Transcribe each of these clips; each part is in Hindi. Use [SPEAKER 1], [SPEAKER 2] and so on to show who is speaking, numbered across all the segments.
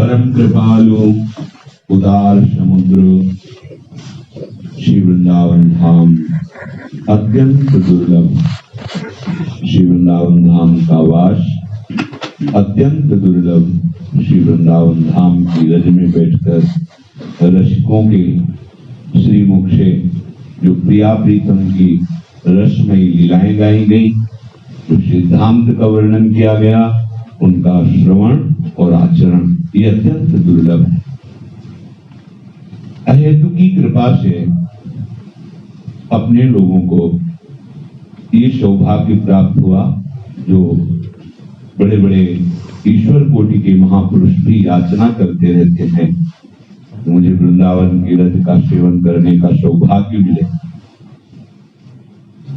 [SPEAKER 1] परम कृपालु उदार समुद्र श्री वृंदावन धाम अत्यंत दुर्लभ। श्री वृंदावन धाम का वास अत्यंत दुर्लभ। श्री वृंदावन धाम की रज में बैठकर रसिकों के श्रीमुख से जो प्रिया प्रीतम की रसमयी लीलाएं गाई गई, जो सिद्धांत का वर्णन किया गया, उनका श्रवण और आचरण ये अत्यंत दुर्लभ है। अहेतु की कृपा से अपने लोगों को ये सौभाग्य प्राप्त हुआ जो बड़े बड़े ईश्वर कोटि के महापुरुष भी याचना करते रहते हैं, मुझे वृंदावन की रज का सेवन करने का सौभाग्य मिले।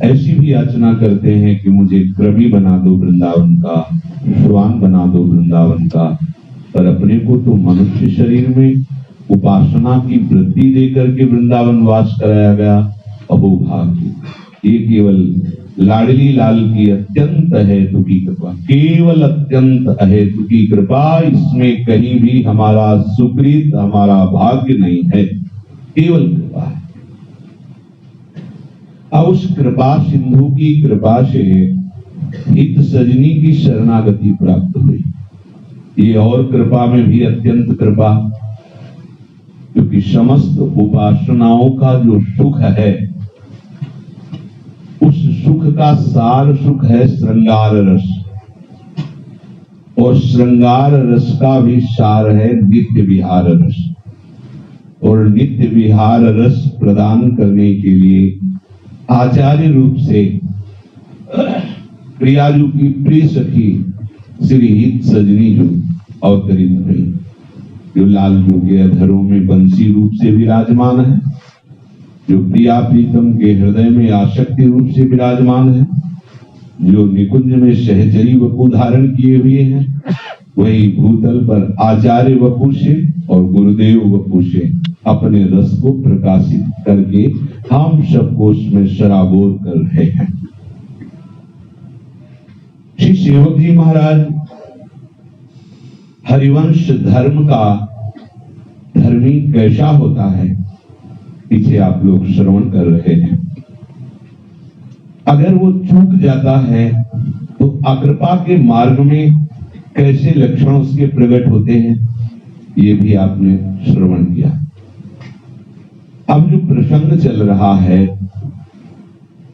[SPEAKER 1] ऐसी भी याचना करते हैं कि मुझे क्रमी बना दो वृंदावन का, स्वान बना दो वृंदावन का। पर अपने को तो मनुष्य शरीर में उपासना की वृद्धि देकर के वृंदावन वास कराया गया। अहोभाग्य, ये केवल लाडली लाल की अत्यंत अहेतु की कृपा, केवल अत्यंत अहेतु की कृपा। इसमें कहीं भी हमारा सुकृत, हमारा भाग्य नहीं है, केवल कृपा है। अब उस कृपा सिंधु की कृपा से हित सजनी की शरणागति प्राप्त हुई। ये और कृपा में भी अत्यंत कृपा, क्योंकि समस्त उपासनाओं का जो सुख है, उस सुख का सार सुख है श्रृंगार रस, और श्रृंगार रस का भी सार है नित्य विहार रस। और नित्य विहार रस प्रदान करने के लिए आचार्य रूप से प्रियाजू की प्रिय सखी श्री हित सजनी जो अवतरित हुई, जो लालजू के अधरों में बंसी रूप से विराजमान है, जो प्रिया प्रीतम के हृदय में आसक्ति रूप से विराजमान है, जो निकुंज में सहचरी वपु धारण किए हुए हैं, वही भूतल पर आचार्य वपु से और गुरुदेव वपु से अपने रस को प्रकाशित करके हम सबको उसमें सराबोर कर रहे हैं। श्री सेवक जी महाराज हरिवंश धर्म का धर्मी कैसा होता है, पीछे आप लोग श्रवण कर रहे हैं। अगर वो चूक जाता है तो अकृपा के मार्ग में कैसे लक्षण उसके प्रकट होते हैं, ये भी आपने श्रवण किया। अब जो प्रसंग चल रहा है,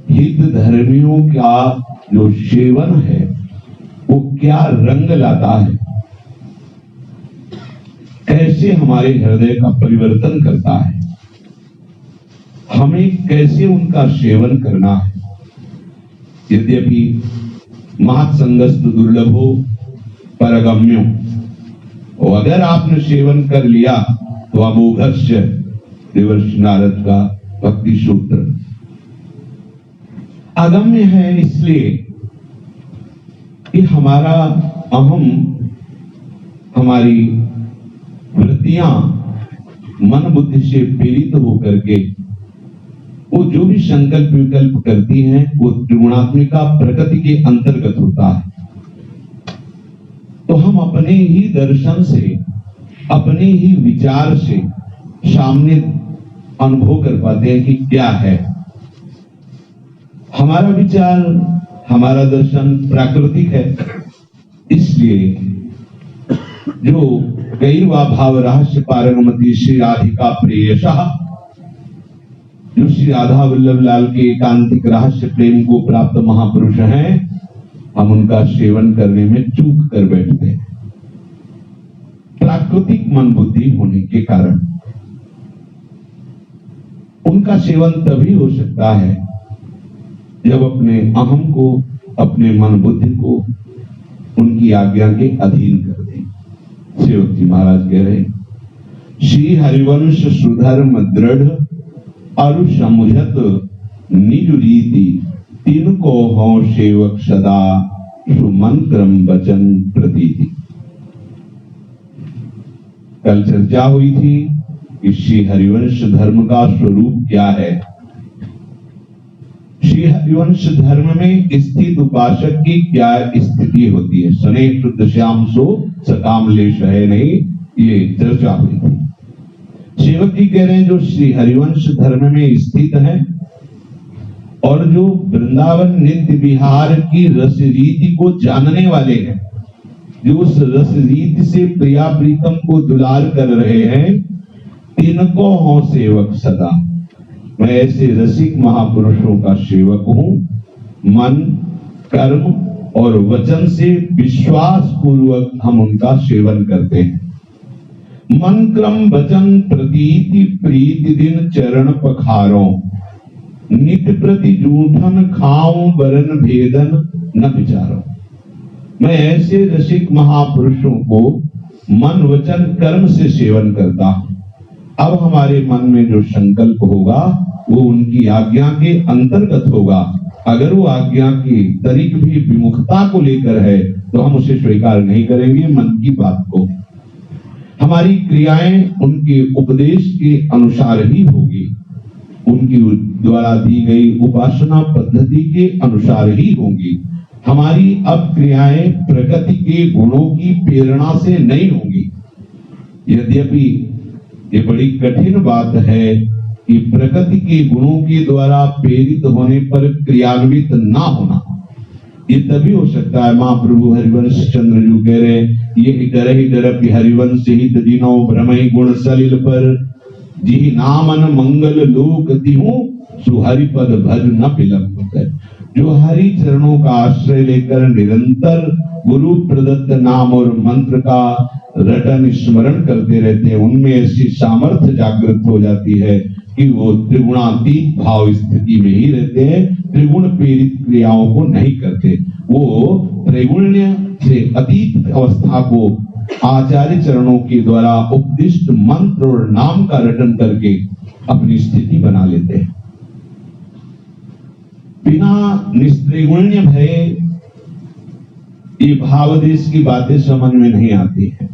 [SPEAKER 1] हित धर्मियों का जो सेवन है वो क्या रंग लाता है, कैसे हमारे हृदय का परिवर्तन करता है, हमें कैसे उनका सेवन करना है। यद्यपि महत्संगस्तु दुर्लभो परगम्यो, और अगर आपने सेवन कर लिया तो अमोघस्य देवर्षि नारद का भक्ति सूत्र अगम्य है, इसलिए कि हमारा अहम, हमारी वृत्तियां मन बुद्धि से प्रेरित होकर के वो जो भी संकल्प विकल्प करती हैं वो त्रिगुणात्मिका प्रकृति के अंतर्गत होता है। तो हम अपने ही दर्शन से, अपने ही विचार से सामने अनुभव कर पाते हैं कि क्या है। हमारा विचार, हमारा दर्शन प्राकृतिक है, इसलिए जो कैर्वा भाव रहस्य पारंगमति श्री राधिका प्रेयसः, जो श्री राधा वल्लभ लाल के एकांतिक रहस्य प्रेम को प्राप्त महापुरुष हैं, हम उनका सेवन करने में चूक कर बैठते हैं प्राकृतिक मन बुद्धि होने के कारण। उनका सेवन तभी हो सकता है जब अपने अहम को, अपने मन बुद्धि को उनकी आज्ञा के अधीन कर दें। सेवक जी महाराज कह रहे, श्री हरिवंश सुधर्म दृढ़ अरु समुझत निज रीति, तिनको हो सेवक सदा सुमन क्रम वचन प्रतीति। कल चर्चा हुई थी कि श्री हरिवंश धर्म का स्वरूप क्या है। श्री हरिवंश धर्म में स्थित उपासक की क्या स्थिति होती है। सने शुद्ध श्याम सो सकाम लेश है नहीं, ये चर्चा हुई थी। सेवक जी कह रहे हैं जो श्री हरिवंश धर्म में स्थित है और जो वृंदावन नित्य विहार की रस रीति को जानने वाले हैं, जो उस रस रीति से प्रिया प्रीतम को दुलार कर रहे हैं, तिनको हो सेवक सदा। मैं ऐसे रसिक महापुरुषों का सेवक हूं। मन, कर्म और वचन से विश्वास पूर्वक हम उनका सेवन करते हैं। मन क्रम वचन प्रतीति प्रीति दिन चरण पखारों, नित्य प्रति जूठन खाऊं वरन भेदन न विचारो। मैं ऐसे रसिक महापुरुषों को मन वचन कर्म से सेवन करता हूं। अब हमारे मन में जो संकल्प होगा वो उनकी आज्ञा के अंतर्गत होगा। अगर वो आज्ञा की तरीक भी विमुखता को लेकर है तो हम उसे स्वीकार नहीं करेंगे। मन की बात को हमारी क्रियाएं उनके उपदेश के अनुसार ही होगी, उनकी द्वारा दी गई उपासना पद्धति के अनुसार ही होंगी। हमारी अब क्रियाएं प्रकृति के गुणों की प्रेरणा से नहीं होंगी। यद्यपि ये बड़ी कठिन बात है कि प्रकृति के गुणों के द्वारा प्रेरित होने पर क्रियान्वित ना होना, ये तभी हो सकता है। महाप्रभु हरिवंश चंद्र जी कह रहे हैं, ये डर की हरिवंश हित दिनों भ्रमई गुण सलिल पर, जी नामन मंगल लोक दिहूं सुहरिपद भज न विलंब कर। जो हरि चरणों का आश्रय लेकर निरंतर गुरु प्रदत्त नाम और मंत्र का रटन स्मरण करते रहते हैं, उनमें ऐसी सामर्थ्य जागृत हो जाती है कि वो त्रिगुणातीत भाव स्थिति में ही रहते हैं, त्रिगुण प्रेरित क्रियाओं को नहीं करते। वो त्रिगुण्य से अतीत अवस्था को आचार्य चरणों के द्वारा उपदिष्ट मंत्र और नाम का रटन करके अपनी स्थिति बना लेते हैं। बिना निस्त्रिगुण्य भय ये भावदेश की बातें समझ में नहीं आती है।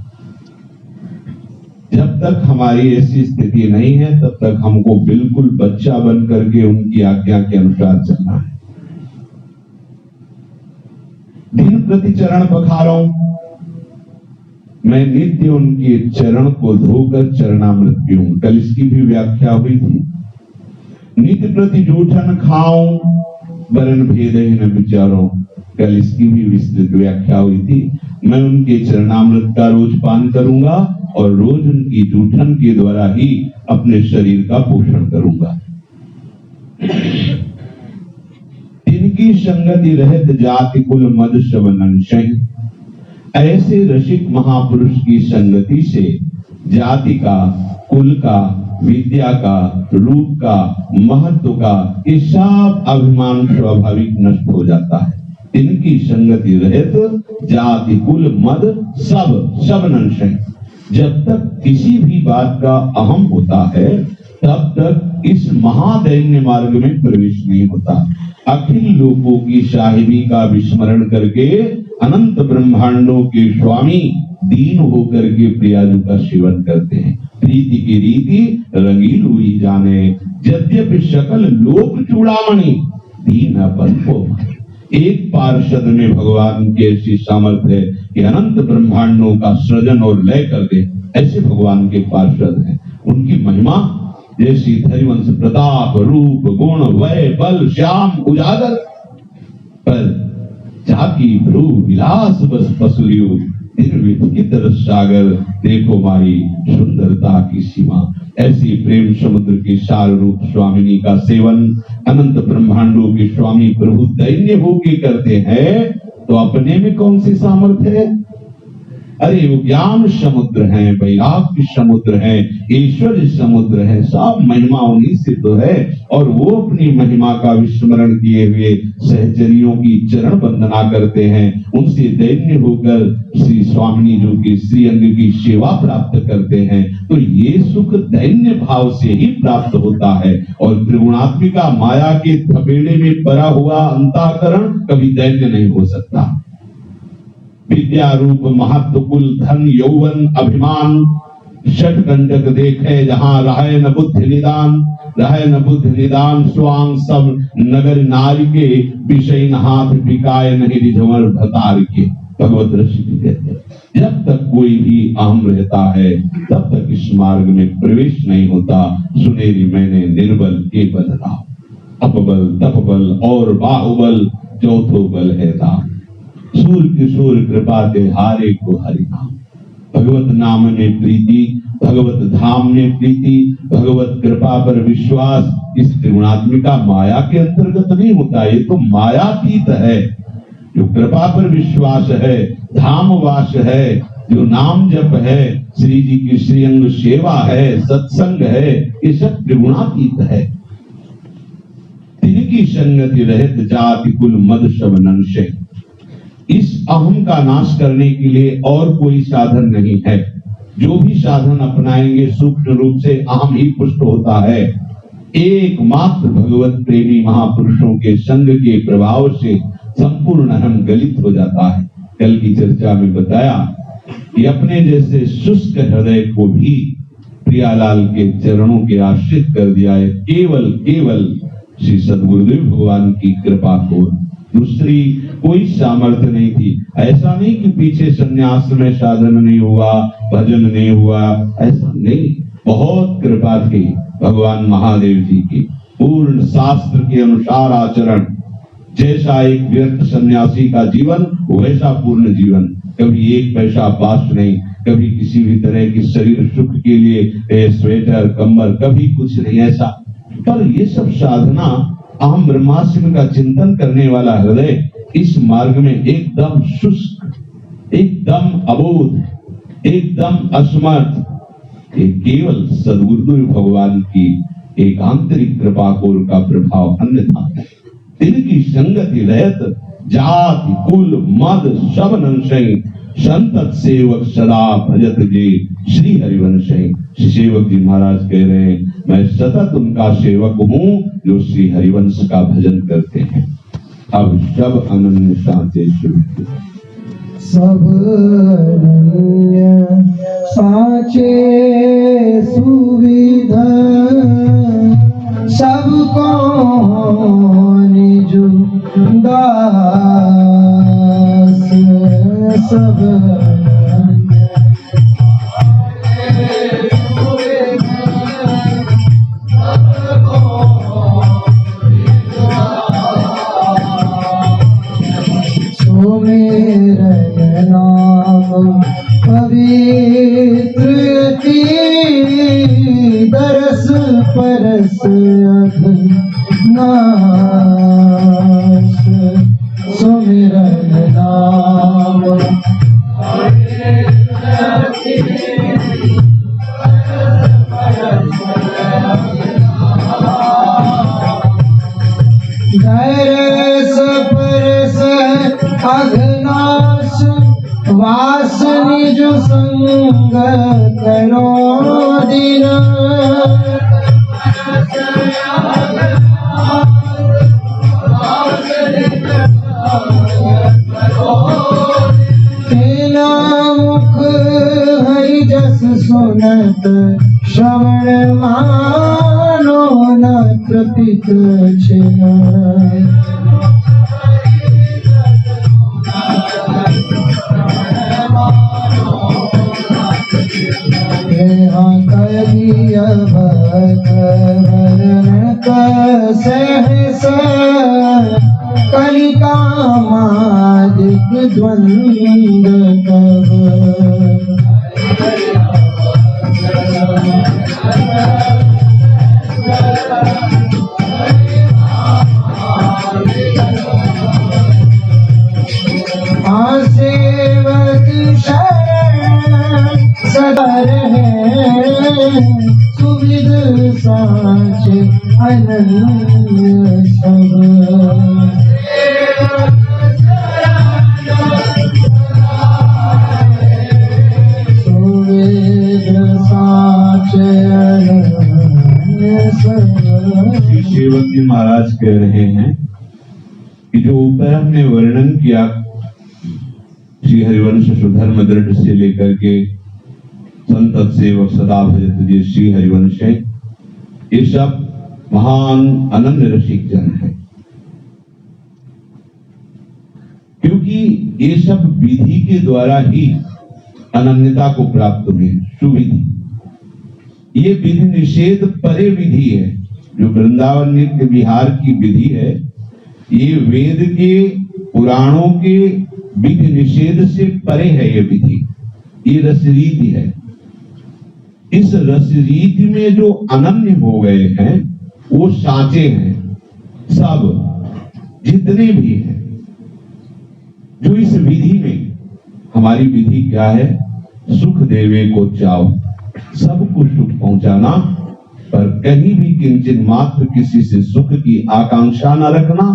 [SPEAKER 1] जब तक हमारी ऐसी स्थिति नहीं है तब तक हमको बिल्कुल बच्चा बन करके उनकी आज्ञा के अनुसार चलना है। दिन प्रति चरण पखारों, मैं नित्य उनके चरण को धोकर चरणामृत पीऊं। कल इसकी भी व्याख्या हुई थी। नित्य प्रति जूठन खाऊं वरन भेद न विचारों, कल इसकी भी विस्तृत व्याख्या हुई थी। मैं उनके चरणामृत का रोज पान करूंगा और रोज उनकी जूठन के द्वारा ही अपने शरीर का पोषण करूंगा। इनकी संगति रहत जाति कुल मद शवनन सही, ऐसे रसिक महापुरुष की संगति से जाति का, कुल का, विद्या का, रूप का, महत्व का ये सब अभिमान स्वाभाविक नष्ट हो जाता है। इनकी संगति रहत जाति कुल मद सब नंशय। जब तक किसी भी बात का अहम होता है तब तक इस महादैन्य मार्ग में प्रवेश नहीं होता। अखिल लोकों की साहिबी का विस्मरण करके अनंत ब्रह्मांडों के स्वामी दीन होकर के प्रियाजू का सेवन करते हैं। प्रीति की रीति रंगील हुई जाने, यद्यपि सकल लोक चूड़ामणि दीन अपन। एक पार्षद में भगवान की ऐसी सामर्थ्य है कि अनंत ब्रह्मांडों का सृजन और लय कर दे। ऐसे भगवान के पार्षद हैं। उनकी महिमा जैसी हरिवंश प्रताप रूप गुण वय बल श्याम उजागर, पर जाकी भ्रू विलास बस पसुरियो निर्विधित रस सागर, देखो मारी सुंदरता की सीमा। ऐसी प्रेम समुद्र की सार रूप स्वामिनी का सेवन अनंत ब्रह्मांडों के स्वामी प्रभु दैन्य होके करते हैं तो अपने में कौन सी सामर्थ्य है? अरे वो ज्ञान समुद्र है, वैराग्य समुद्र है, ऐश्वर्य समुद्र है, सब महिमा उन्हीं से तो है। और वो अपनी महिमा का विस्मरण किए हुए सहचरियों की चरण वंदना करते हैं। उनसे दैन्य होकर श्री स्वामिनी जो की श्री अंग की सेवा प्राप्त करते हैं। तो ये सुख दैन्य भाव से ही प्राप्त होता है। और त्रिगुणात्मिका माया के थपेड़े में पड़ा हुआ अंतःकरण कभी दैन्य नहीं हो सकता। विद्या रूप महत्व कुल धन यौवन अभिमान षट कंटक देखे जहां रहे न बुद्धि निदान, रहे न बुद्धि निदान स्वांग सब नगर नारी के विषय हाथ बिकाए नहीं रिझवर भतार के। भगवत ऋषि कहते हैं जब तक कोई भी अहम रहता है तब तक इस मार्ग में प्रवेश नहीं होता। सुनेरी मैंने निर्बल के बल राम, अपबल तपबल और बाहुबल चौथो बल है राम। सूर किशोर कृपा के हारे को हरि नाम, भगवत नाम में प्रीति, भगवत धाम में प्रीति, भगवत कृपा पर विश्वास इस त्रिगुणात्मिका माया के अंतर्गत नहीं होता। ये तो मायातीत है। जो कृपा पर विश्वास है, धाम वास है, जो नाम जप है, श्री जी की श्रीअंग सेवा है, सत्संग है, ये सब त्रिगुणातीत है। तिनकी संगति रहित जाति कुल मद सब नंशे। इस अहम का नाश करने के लिए और कोई साधन नहीं है। जो भी साधन अपनाएंगे सूक्ष्म रूप से अहम ही पुष्ट होता है। एकमात्र भगवत प्रेमी महापुरुषों के संग के प्रभाव से संपूर्ण अहम गलित हो जाता है। कल की चर्चा में बताया कि अपने जैसे शुष्क हृदय को भी प्रियालाल के चरणों के आश्रित कर दिया है। केवल केवल श्री सद्गुरुदेव भगवान की कृपा को, दूसरी कोई सामर्थ्य नहीं थी। ऐसा नहीं कि पीछे संन्यास में साधन नहीं हुआ, भजन नहीं हुआ, ऐसा नहीं। बहुत कृपा थी भगवान महादेव जी की। पूर्ण शास्त्र के अनुसार आचरण, जैसा एक व्यर्थ सन्यासी का जीवन वैसा पूर्ण जीवन। कभी एक पैसा पास नहीं, कभी किसी भी तरह की शरीर सुख के लिए स्वेटर कंबल, कभी कुछ नहीं ऐसा। पर ये सब साधना अहम ब्रह्मास्म का चिंतन करने वाला हृदय इस मार्ग में एकदम शुष्क, एकदम अबोध, एकदम असमर्थ। ये केवल सद्गुरुदेव भगवान की एक आंतरिक कृपा को का प्रभाव अन्यथा। तिनकी संगति रहत जाति कुल मद सब नंशय, संतत सेवक सदा भजत जे श्री हरिवंशय। श्री सेवक जी महाराज कह रहे हैं, मैं सतत उनका सेवक हूँ जो श्री हरिवंश का भजन करते हैं। अब सब अनन्य साचे
[SPEAKER 2] सब अनन्य साचे सुविधा, सबको निज दास। सब पवित्र दरस परस नाश, सुमिरन नाम दरस परस अघनाश, वास निज संग करो दिन। तेना मुख हरि जस सुनत, श्रवण मानो न प्रतीत छिन। सहस कलिका मादिक द्वंद कब। सेवक शरण सदा रहे, सुविध साच अनन्य सब। सुविध साच अनन्य सब।
[SPEAKER 1] श्री सेवक जी महाराज कह रहे हैं कि जो ऊपर हमने वर्णन किया श्री हरिवंश सुधर्म दृढ़ से लेकर के संतत सेवक सदा भजत जी श्री हरिवंश, ये सब महान अनन्य रसिक जन है। क्योंकि ये सब विधि के द्वारा ही अनन्यता को प्राप्त हुए। सुविधि, ये विधि निषेध परे विधि है। जो वृंदावन नित्य विहार की विधि है, ये वेद के पुराणों के विधि निषेध से परे है। ये विधि, ये रस रीति है। इस रस रीति में जो अनन्य हो गए हैं वो साचे हैं। सब जितने भी हैं जो इस विधि में, हमारी विधि क्या है? सुख देवे को चाओ, सबको सुख पहुंचाना, पर कहीं भी किंचन मात्र किसी से सुख की आकांक्षा न रखना,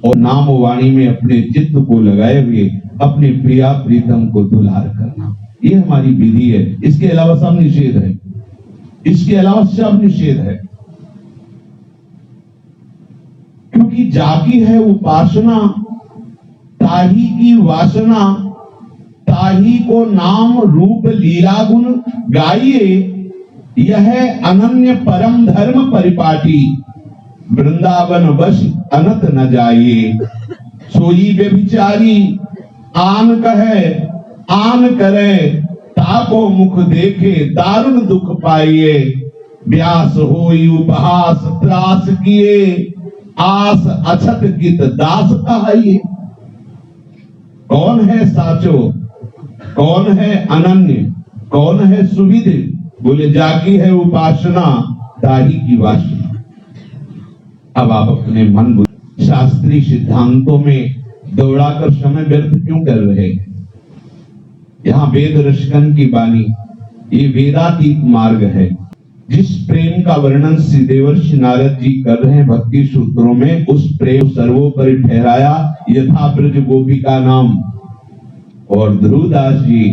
[SPEAKER 1] और नाम वाणी में अपने चित्त को लगाए हुए अपने प्रिया प्रीतम को दुलार करना, ये हमारी विधि है। इसके अलावा सब निषेध है। इसके अलावा सब निषेध है, क्योंकि जाकी है उपासना, ताही की वासना, ताही को नाम रूप लीला गुण गाइए, यह अनन्य परम धर्म परिपाटी, वृंदावन वश अनत न जाइए। सोई व्यभिचारी आन कहे आन करे, ताको मुख देखे दारुण दुख पाइए। व्यास होई उपहास त्रास किए, आस अछत कित दास कहाइए। कौन है साचो, कौन है अनन्य, कौन है सुविधि? बोले जाकी है उपासना, ताही की वासना। अब आप अपने मन शास्त्रीय सिद्धांतों में दौड़ाकर समय व्यर्थ क्यों कर रहे हैं? यहाँ वेद रशकन की वाणी, ये वेदातीत मार्ग है। जिस प्रेम का वर्णन श्री देवर्षि नारद जी कर रहे हैं भक्ति सूत्रों में, उस प्रेम सर्वोपरि ठहराया यथा ब्रज गोपिका नाम। और ध्रुवदास जी,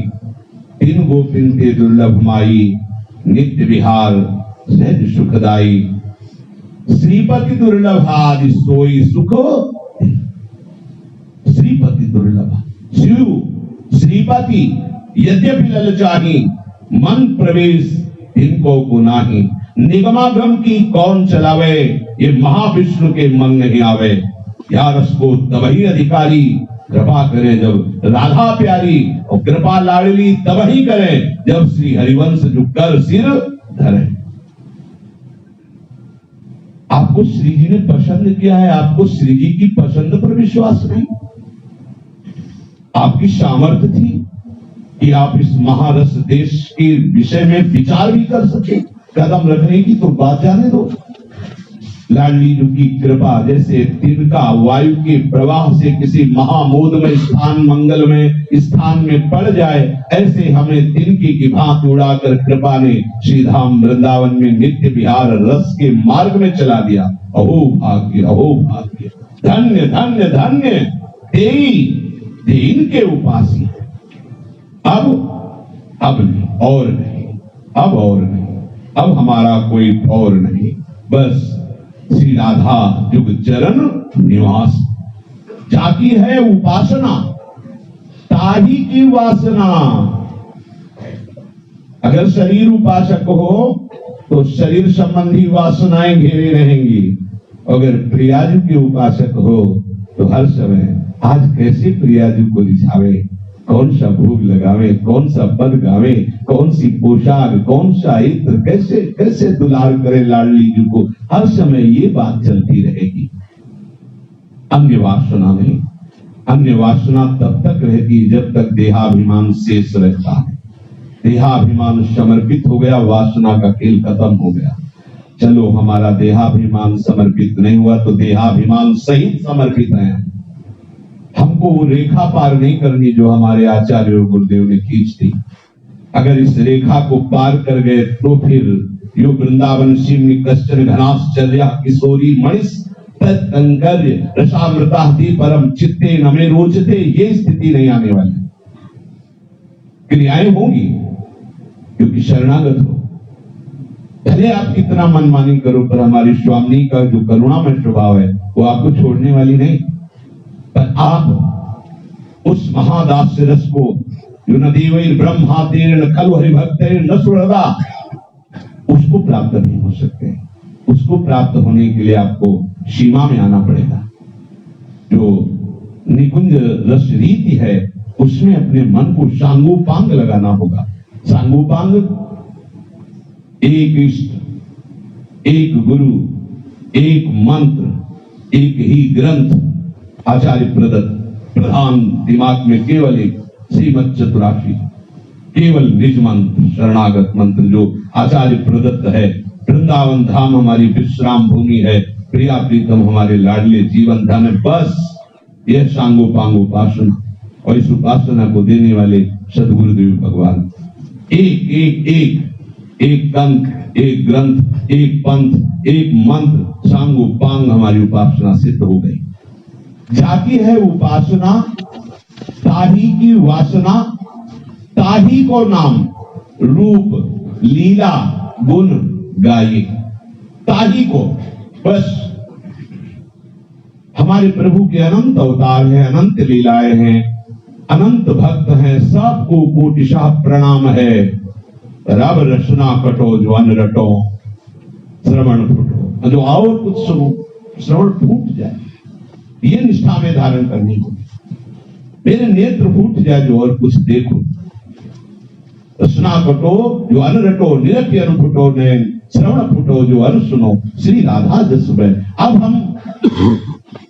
[SPEAKER 1] तीन गोपिन ते दुर्लभ माई, नित्य विहार सहज सुखदाई। श्रीपति दुर्लभ आदि सोई सुख, श्रीपति दुर्लभ। शिव श्रीपति यद्यपि ललचाही, मन प्रवेश इनको को नाही। निगमागम की कौन चलावे, ये महाविष्णु के मन नहीं आवे। या रस को तबही अधिकारी, कृपा करे जब राधा प्यारी, और कृपा लाडली तबही करे जब श्री हरिवंश झुककर सिर धरे। आपको श्री जी ने पसंद किया है, आपको श्री जी की पसंद पर विश्वास नहीं। आपकी सामर्थ्य थी कि आप इस महारस देश के विषय में विचार भी कर सके, कदम रखने की तो बात जाने दो। लाडली जी की कृपा जैसे तिनका वायु के प्रवाह से किसी महामोदमय स्थान मंगलमय स्थान में पड़ जाए, ऐसे हमें तिनके की भांति उड़ाकर कृपा ने श्रीधाम वृंदावन में नित्य विहार रस के मार्ग में चला दिया। अहो भाग्य, अहो भाग्य, धन्य धन्य धन्य तेई के उपासी। अब नहीं, और नहीं, अब और नहीं, अब हमारा कोई और नहीं, बस श्री राधा जुग चरण निवास। जाकी है उपासना, ताही की वासना। अगर शरीर उपासक हो तो शरीर संबंधी वासनाएं घेरे रहेंगी। अगर प्रियाजू के उपासक हो तो हर समय आज कैसे प्रियाजू को रिझावे, कौन सा भोग लगावे, कौन सा पद गावे, कौन सी पोशाक, कौन सा इत्र, कैसे कैसे दुलार करे लाडली जी को, हर समय ये बात चलती रहेगी। अन्य वासना नहीं। अन्य वासना तब तक रहती जब तक देहाभिमान शेष रहता है। देहाभिमान समर्पित हो गया, वासना का खेल खत्म हो गया। चलो हमारा देहाभिमान समर्पित नहीं हुआ तो देहाभिमान सहित समर्पित है। हमको वो रेखा पार नहीं करनी जो हमारे आचार्य और गुरुदेव ने खींच दी। अगर इस रेखा को पार कर गए तो फिर यो वृंदावन शिवनी कश्चन घनाश्चर्या किशोरी मणिस तत्कंकर्य रसामृतादि परम चित्ते नमे रोचते, ये स्थिति नहीं आने वाली। क्रियाएं होंगी क्योंकि शरणागत हो। भले आप कितना मनमानी करो, पर हमारी स्वामी का जो करुणामय स्वभाव है वो आपको छोड़ने वाली नहीं। पर आप उस महादास रस को जो न देवैर ब्रह्मातेन खलु हरिभक्तेन न सुहृदा, उसको प्राप्त नहीं हो सकते। उसको प्राप्त होने के लिए आपको सीमा में आना पड़ेगा। जो निकुंज रस रीति है उसमें अपने मन को सांगोपांग लगाना होगा। सांगोपांग, एक इष्ट, एक गुरु, एक मंत्र, एक ही ग्रंथ आचार्य प्रदत्त, प्रधान दिमाग में केवल एक श्रीमद चतुराशी, केवल निज मंत्र, शरणागत मंत्र जो आचार्य प्रदत्त है। वृंदावन धाम हमारी विश्राम भूमि है, प्रिया प्रीतम हमारे लाडले जीवन धन है। बस यह सांगोपांग उपासना, और इस उपासना को देने वाले सदगुरुदेव भगवान। एक एक एक एक कंठ, एक ग्रंथ, एक पंथ, एक मंत्र, सांगोपांग हमारी उपासना सिद्ध हो गई। जाती है उपासना, ताही की वासना, ताही को नाम, रूप लीला गुण गाये। ताही को, बस हमारे प्रभु के अनंत अवतार हैं, अनंत लीलाएं हैं, अनंत भक्त हैं, सबको कोटिशाह प्रणाम है। रब रचना कटो जो अन रटो, श्रवण फूटो, जो और कुछ सुनो श्रवण फूट जाए, ये निष्ठा में धारण करनी होगी। मेरे नेत्र फूट जाए जो और कुछ देखो। रचना कटो जो अन रटो, निरखी अन फुटो नैन, श्रवण फुटो जो अन सुनो, श्री राधा जस में। अब हम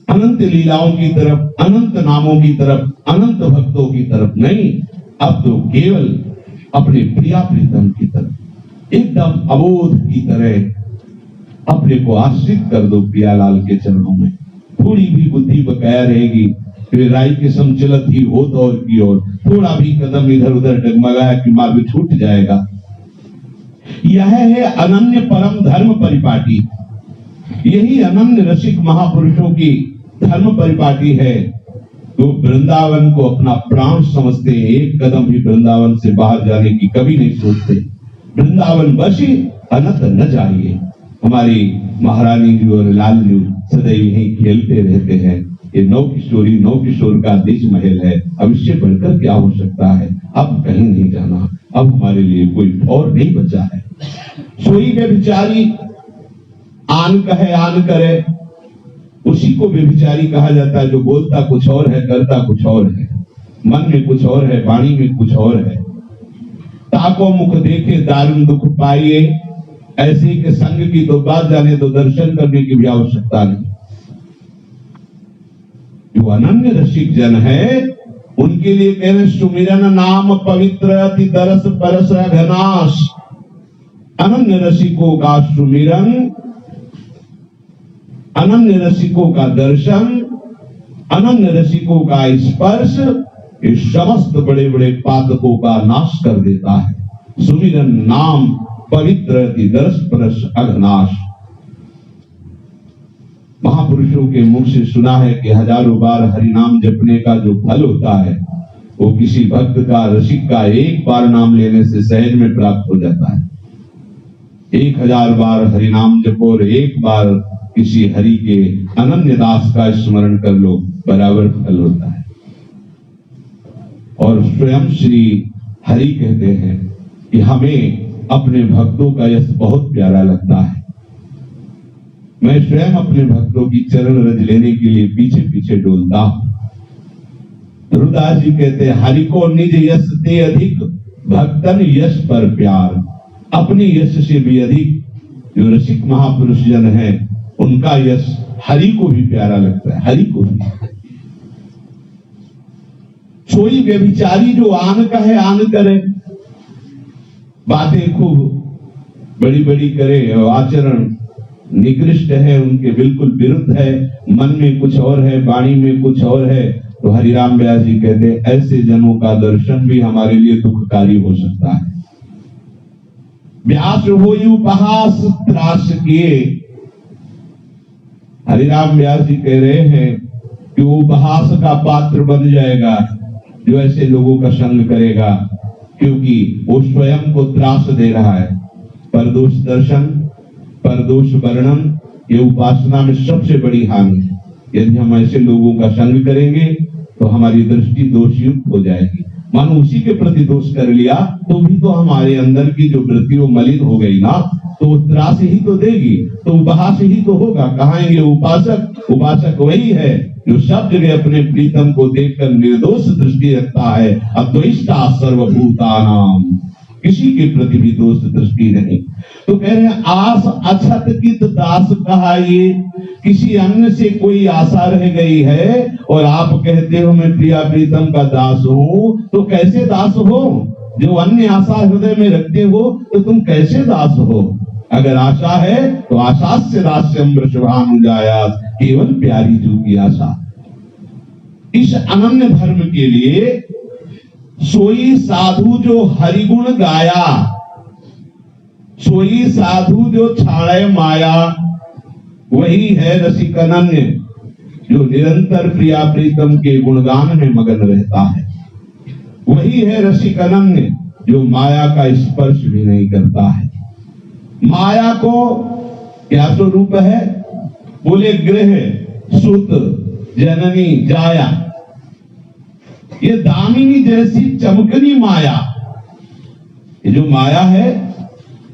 [SPEAKER 1] अनंत लीलाओं की तरफ, अनंत नामों की तरफ, अनंत भक्तों की तरफ नहीं, अब तो केवल अपने प्रिया प्रीतम की तरफ, एकदम अबोध की तरह अपने को आश्रित कर दो प्रियालाल के चरणों में। थोड़ी भी बुद्धि बकाया रहेगी, फिर राई के समचलत ही हो दौर की ओर, थोड़ा भी कदम इधर उधर डगमगाया कि मार्ग छूट जाएगा। यह है अनन्य परम धर्म परिपाटी, यही अनन्य रसिक महापुरुषों की धर्म परिपाटी है। तो वृंदावन को अपना प्राण समझते, एक कदम भी वृंदावन से बाहर जाने की कभी नहीं सोचते। वृंदावन बसी अनंत न जाइए। हमारी महारानी जी और लाल जी सदैव यही खेलते रहते हैं। ये नौ किशोर का देश महल है, अब इससे बढ़कर क्या हो सकता है। अब कहीं नहीं जाना, अब हमारे लिए कोई और नहीं बचा है। सोई व्यभिचारी आन कहे आन करे, उसी को व्यभिचारी कहा जाता है जो बोलता कुछ और है, करता कुछ और है, मन में कुछ और है, वाणी में कुछ और है। ताको मुख देखे दारुण दुख पाइए, ऐसे के संग की तो बात जाने तो दर्शन करने की भी आवश्यकता नहीं। जो अनन्य रसिक जन है उनके लिए कह रहे सुमिरन नाम पवित्र अति तरस परस घनाश। अनन्य रसिकों का सुमिरन, अनन्य रसिकों का दर्शन, अनन्य रसिकों का स्पर्श, इस समस्त बड़े बड़े पातकों का नाश कर देता है। सुमिरन नाम पवित्र अति दरस परस अघनाश। महापुरुषों के मुख से सुना है कि हजारों बार हरिनाम जपने का जो फल होता है वो किसी भक्त का, रसिक का एक बार नाम लेने से सहज में प्राप्त हो जाता है। 1000 बार हरिनाम जपो और एक बार किसी हरि के अनन्य दास का स्मरण कर लो, बराबर फल होता है। और स्वयं श्री हरि कहते हैं कि हमें अपने भक्तों का यश बहुत प्यारा लगता है। मैं स्वयं अपने भक्तों की चरण रज लेने के लिए पीछे पीछे डोलता हूं। ध्रुवदास जी कहते हैं हरि को निज यश ते अधिक, भक्तन यश पर प्यार। अपने यश से भी अधिक जो रसिक महापुरुष जन है उनका यश हरि को भी प्यारा लगता है, हरि को भी। सोई व्यभिचारी जो आन कहे आन करे, बातें खूब बड़ी बड़ी करे और आचरण निकृष्ट है, उनके बिल्कुल विरुद्ध है, मन में कुछ और है, वाणी में कुछ और है, तो हरिराम व्यास जी कहते हैं ऐसे जनों का दर्शन भी हमारे लिए दुखकारी हो सकता है। व्यास हो उपहास त्रास किए, हरिराम व्यास जी कह रहे हैं कि वो उपहास का पात्र बन जाएगा जो ऐसे लोगों का संग करेगा, क्योंकि वो स्वयं को त्रास दे रहा है। परदोष दर्शन, परदोष वर्णन, ये उपासना में सबसे बड़ी हानि है। यदि हम ऐसे लोगों का संग करेंगे तो हमारी दृष्टि दोषयुक्त हो जाएगी। मानो उसी के प्रति दोष कर लिया तो भी तो हमारे अंदर की जो वृत्ति वो मलिन हो गई ना, तो वो त्रास ही तो देगी, तो उपहास ही तो होगा। कहाएंगे उपासक, उपासक वही है जो सब जगह अपने प्रीतम को देखकर निर्दोष दृष्टि रखता है। अद्वैष्टा सर्वभूतानाम, किसी के प्रति भी दोष दृष्टि नहीं। तो कह रहे हैं आस अछत कित दास कहा, ये किसी अन्य से कोई आशा रह गई है और आप कहते हो मैं प्रिया प्रीतम का दास हूं, तो कैसे दास हो? जो अन्य आशा हृदय में रखते हो तो तुम कैसे दास हो? अगर आशा है तो आशास्य दास्यम वृषभानुजायास, केवल प्यारी जू की आशा। इस अनन्य धर्म के लिए सोई साधु जो हरिगुण गाया, सोई साधु जो छाड़े माया, वही है रसिक अनन्य जो निरंतर प्रिया प्रीतम के गुणगान में मगन रहता है। वही है रसिक अनन्य जो माया का स्पर्श भी नहीं करता है। माया को क्या स्वरूप है? बोले गृह, सुत, जननी, जाया। ये दामिनी जैसी चमकनी माया, ये जो माया है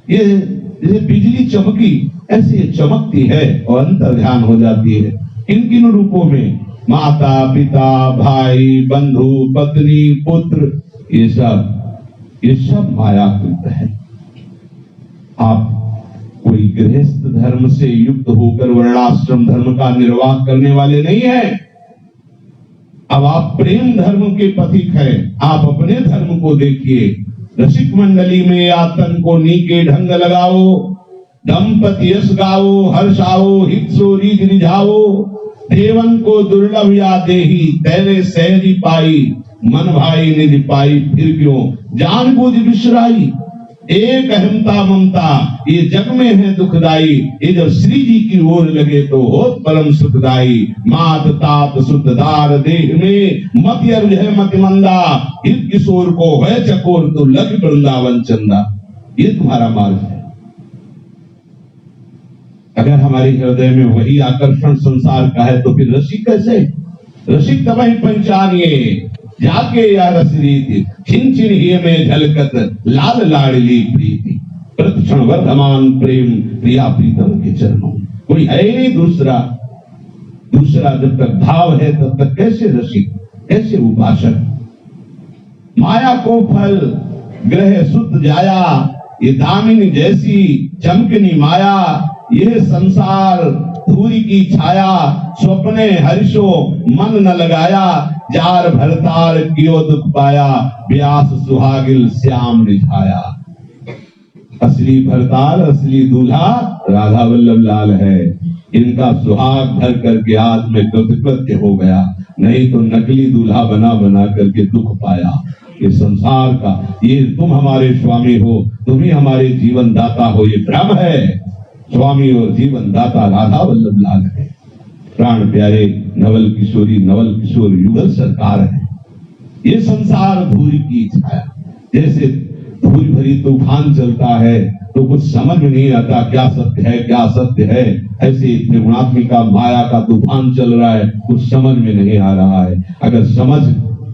[SPEAKER 1] ये जैसे बिजली चमकी ऐसी चमकती है और अंतर ध्यान हो जाती है। किन किन रूपों में? माता, पिता, भाई, बंधु, पत्नी, पुत्र, ये सब मायाकृत है। आप कोई गृहस्थ धर्म से युक्त होकर वर्णाश्रम धर्म का निर्वाह करने वाले नहीं है। अब आप प्रेम धर्म के पथिक हैं। आप अपने धर्म को देखिए। रसिक मंडली में आतन को नीके ढंग लगाओ, दंपति यश गाओ, हर्षाओ, हितसो रीत रिझाओ, देवन को दुर्लभ या देही, तेरे सहरी पाई, मन भाई निधि पाई, फिर क्यों जानबूझ बिसराई। एक अहमता ममता ये जग में है दुखदाई, ये जब श्री जी की ओर लगे तो होत परम सुखदाई। मात तात सुतदार देह में मत अर्ज है मत मंदा, हित किशोर को है चकोर तो लग वृंदावन चंदा। ये तुम्हारा मार्ग है। अगर हमारे हृदय में वही आकर्षण संसार का है तो फिर रसिक कैसे? रसिक तब ही पहचानिए जाके या रसरीति, छिन छिन ही में झलकत लाल लाडली प्रीति, प्रतिक्षण वर्धमान प्रेम प्रिया प्रीतम के चरणों। कोई है ही नहीं दूसरा। जब तक भाव है तब तक कैसे रसिक, कैसे उपासक। माया को फल ग्रह सुत जाया, ये दामिनी जैसी चमकनी माया, यह संसार धूरी की छाया, स्वप्ने हर्षो मन न लगाया, जार भरतार कियो दुख पाया, व्यास सुहागिल श्याम रिझाया। असली भरतार, असली दूल्हा राधा वल्लभ लाल है। इनका सुहाग भर करके आज में कृतकृत्य हो गया, नहीं तो नकली दूल्हा बना बना करके दुख पाया। ये संसार का, ये तुम हमारे स्वामी हो, तुम ही हमारे जीवन दाता हो, ये भ्रम है। स्वामी और जीवन दाता राधा वल्लभ लाल है। प्राण प्यारे नवल किशोर युगल सरकार है। ये संसार धूरी की छाया, जैसे धूल भरी तूफान चलता है तो कुछ समझ में नहीं आता क्या सत्य है क्या असत्य है। ऐसे त्रिगुणात्मिका माया का तूफान चल रहा है, कुछ समझ में नहीं आ रहा है। अगर समझ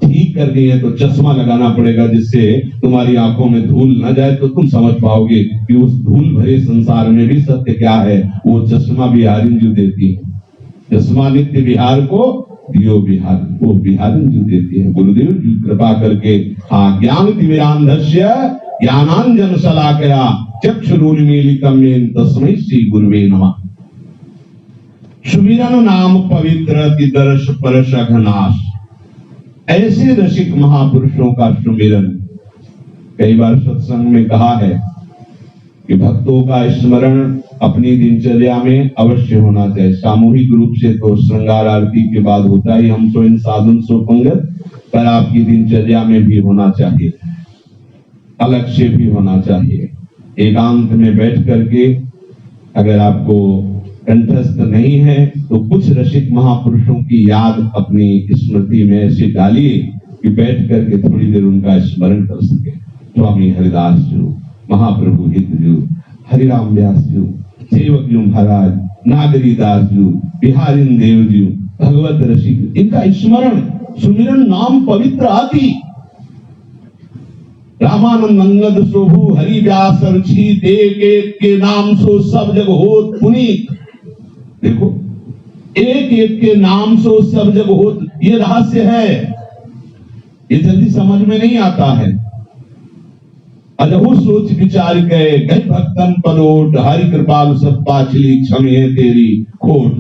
[SPEAKER 1] ठीक करनी है तो चश्मा लगाना पड़ेगा, जिससे तुम्हारी आंखों में धूल न जाए, तो तुम समझ पाओगे कि उस धूल भरे संसार में भी सत्य क्या है। वो चश्मा बिहारिन जो देती है, चश्मा नित्य विहार को दियो विहार, वो बिहारिन जो देती है। गुरुदेव जी कृपा करके ज्ञान दिव्यांधस्य ज्ञानांजन शलाकया चक्षुरुन्मीलितम येन तस्मै श्री गुरुवे नमः। सुमिरन नाम पवित्र तिदर्श परश अघनाश। ऐसे रसिक महापुरुषों का सुमिरन, कई बार सत्संग में कहा है कि भक्तों का स्मरण अपनी दिनचर्या में अवश्य होना चाहिए। सामूहिक रूप से तो श्रृंगार आरती के बाद होता ही, हम तो इन साधन सो पंगत, पर आपकी दिनचर्या में भी होना चाहिए, अलग से भी होना चाहिए। एकांत में बैठ करके अगर आपको कंठस्थ नहीं है तो कुछ रसिक महापुरुषों की याद अपनी स्मृति में ऐसे डालिए कि बैठ करके थोड़ी देर उनका स्मरण कर सके। स्वामी हरिदास जी, महाप्रभु हित जी, हरिराम व्यास जी, सेवक जी महाराज, नागरीदास जी, बिहारिन देव जी, भगवत रसिक, इनका स्मरण सुमिरन नाम पवित्र आदि। रामानंद अंगद शोभु हरि व्यास ऋषि, देव के नाम सो सब जग होत पुनीत। देखो एक एक के नाम से सब जब हो, ये रहस्य है, ये जल्दी समझ में नहीं आता है। अजहु सोच विचार गए भक्तन पलोट, हरि कृपाल सब पाछली क्षमे तेरी खोट।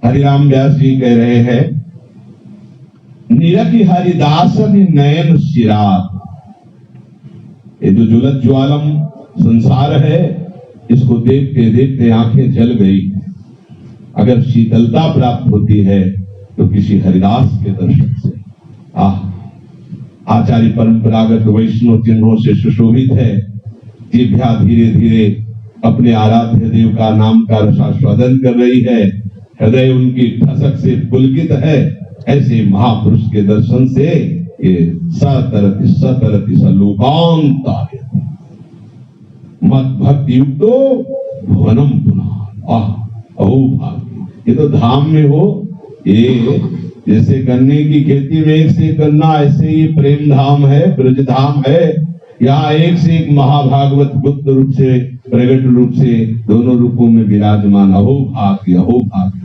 [SPEAKER 1] हरिराम व्यास जी कह रहे हैं, निरखि हरिदासन नयन शिरात। ये जो जुलत ज्वालम संसार है, इसको देखते देखते आंखें जल गई। अगर शीतलता प्राप्त होती है तो किसी हरिदास के दर्शन से। आचार्य परंपरागत वैष्णव चिन्हों से सुशोभित है। जिह्वा धीरे धीरे अपने आराध्य देव का नाम का रसास्वादन कर रही है, हृदय उनकी ठसक से पुलकित है। ऐसे महापुरुष के दर्शन से ये सतरति सतरति सलोकांता मत भक्ति युक्तो भुवनम पुनः। अहो भाग्य, ये तो धाम में हो। ये जैसे गन्ने की खेती में एक से एक गन्ना, ऐसे ये प्रेम धाम है, ब्रज धाम है। यहाँ एक से एक महाभागवत गुप्त रूप से, प्रगट रूप से, दोनों रूपों में विराजमान। अहो भाग्य, अहो भाग्य।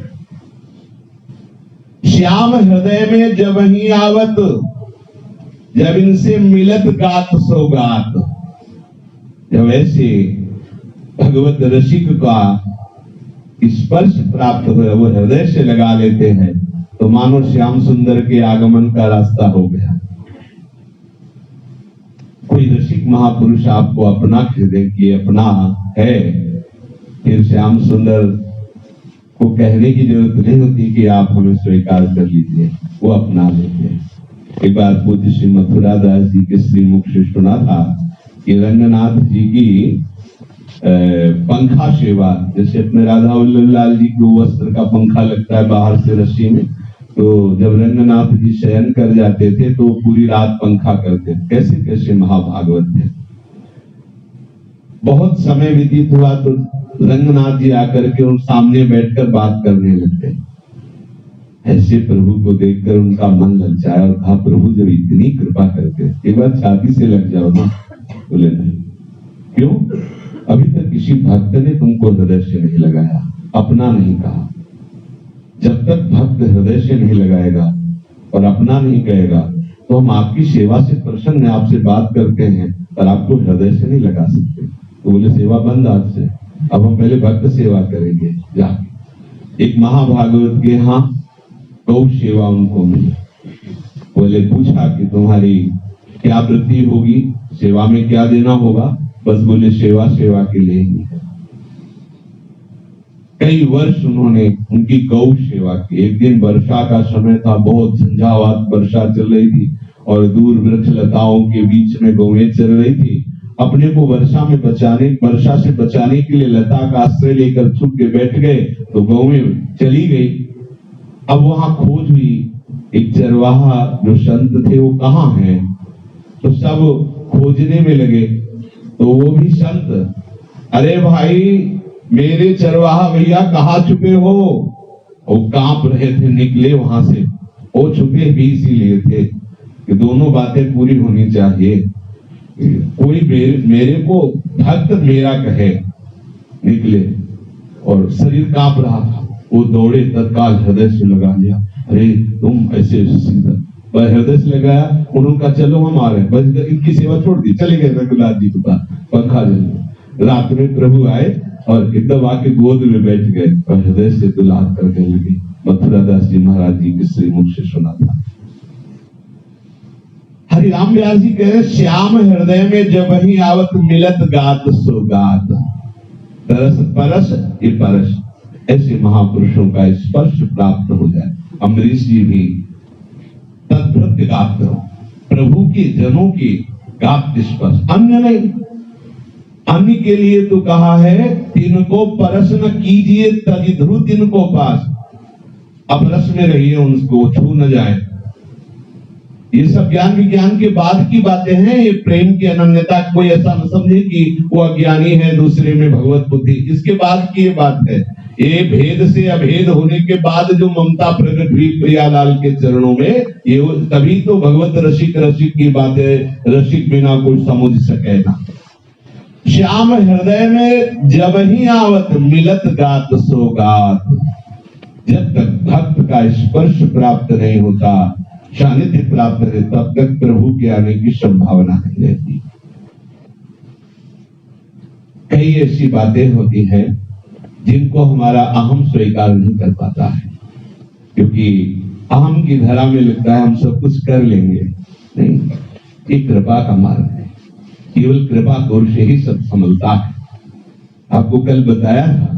[SPEAKER 1] श्याम हृदय में जब ही आवत, जब इनसे मिलत गात सौगात। जब ऐसे भगवत रसिक का स्पर्श प्राप्त हो, वो हृदय से लगा लेते हैं, तो मानो श्याम सुंदर के आगमन का रास्ता हो गया। कोई रसिक महापुरुष आपको अपना हृदय की अपना है, फिर श्याम सुंदर को कहने की जरूरत नहीं होती कि आप हमें स्वीकार कर लीजिए, वो अपना लेते हैं। एक बार पूज्य श्री मथुरा दास जी के श्रीमुख से सुना था कि रंगनाथ जी की पंखा सेवा, जैसे अपने राधा वल्लभ लाल जी को वस्त्र का पंखा लगता है बाहर से रस्सी में, तो जब रंगनाथ जी शयन कर जाते थे तो पूरी रात पंखा करते। कैसे कैसे महाभागवत थे। बहुत समय व्यतीत हुआ तो रंगनाथ जी आकर के उन सामने बैठकर बात करने लगते। ऐसे प्रभु को देखकर उनका मन ललचाया और कहा, प्रभु जब इतनी कृपा करते एक बार छाती से लग जाओ ना। बोले नहीं। क्यों? अभी तक किसी भक्त ने तुमको हृदय से नहीं लगाया, अपना नहीं कहा। जब तक भक्त हृदय से नहीं लगाएगा और अपना नहीं कहेगा तो हम आपकी सेवा से प्रसन्न है, आपसे बात करते हैं, पर आपको हृदय से नहीं लगा सकते। तो बोले सेवा बंद आज से, अब हम पहले भक्त सेवा करेंगे जाके। एक महाभागवत के यहाँ गौ सेवा उनको मिली। बोले पूछा कि तुम्हारी क्या वृत्ति होगी, सेवा में क्या देना होगा? बस बोले सेवा सेवा के लिए ही है। कई वर्ष उन्होंने उनकी गौ सेवा की। एक दिन वर्षा का समय था, बहुत झंझावात वर्षा चल रही थी और दूर वृक्ष लताओं के बीच में गौएं चल रही थी। अपने को वर्षा से बचाने के लिए लता का आश्रय लेकर छुप के बैठ गए तो गौएं चली गई। अब वहां खोज हुई, एक चरवाहा जो संत थे वो कहाँ है, तो सब खोजने में लगे। तो वो भी संत, अरे भाई मेरे चरवाहा भैया कहाँ छुपे हो? वो कांप रहे थे, निकले वहां से। वो छुपे भी इसीलिए थे कि दोनों बातें पूरी होनी चाहिए। कोई मेरे को भक्त मेरा कहे। निकले और शरीर कांप रहा था, वो दौड़े, तत्काल हृदय से लगा लिया। अरे तुम ऐसे पर हृदय से लगाया, उन्होंने कहा चलो हम आ रहे हैं, बस इनकी सेवा छोड़ दी, चले गए रघुनाथ जी के पास। पंखा जल। रात में प्रभु आए और एकदम आके गोद में बैठ गए और हृदय से दुलार करने लगे। मथुरा दास जी महाराज जी के श्रीमुख से सुना था। हरिराम व्यास जी कह रहे, श्याम हृदय में जब ही आवत मिलत गात सौगात। तरस परस ये परस, ऐसे महापुरुषों का स्पर्श प्राप्त हो जाए। अमरीश जी भी तद्भृत्य गात्र, प्रभु के जनों की गात स्पर्श, अन्य नहीं। अन्य के लिए तो कहा है, तिनको परस न कीजिए तजि ध्रुव तिनको पास। अब रस में रहिए, उनको छू न जाए। ये सब ज्ञान विज्ञान के बाद की बातें हैं। ये प्रेम की अनन्यता, कोई ऐसा न समझे कि वो अज्ञानी है, दूसरे में भगवत बुद्धि, इसके बाद की ये बात है। ये भेद से अभेद होने के बाद जो ममता प्रकट हुई प्रियालाल के चरणों में, ये तभी तो भगवत रसिक की बातें रसिक बिना कोई समझ सके ना। श्याम हृदय में जब ही आवत मिलत गात सो गात। जब तक भक्त का स्पर्श प्राप्त नहीं होता, सानिध्य प्राप्त नहीं, तब तक प्रभु के आने की संभावना नहीं रहती। कई ऐसी बातें होती हैं जिनको हमारा अहम स्वीकार नहीं कर पाता है, क्योंकि अहम की धरा में लगता है हम सब कुछ कर लेंगे। नहीं, ये कृपा का मार्ग है। केवल कृपा कोर से ही सब संभलता है। आपको कल बताया था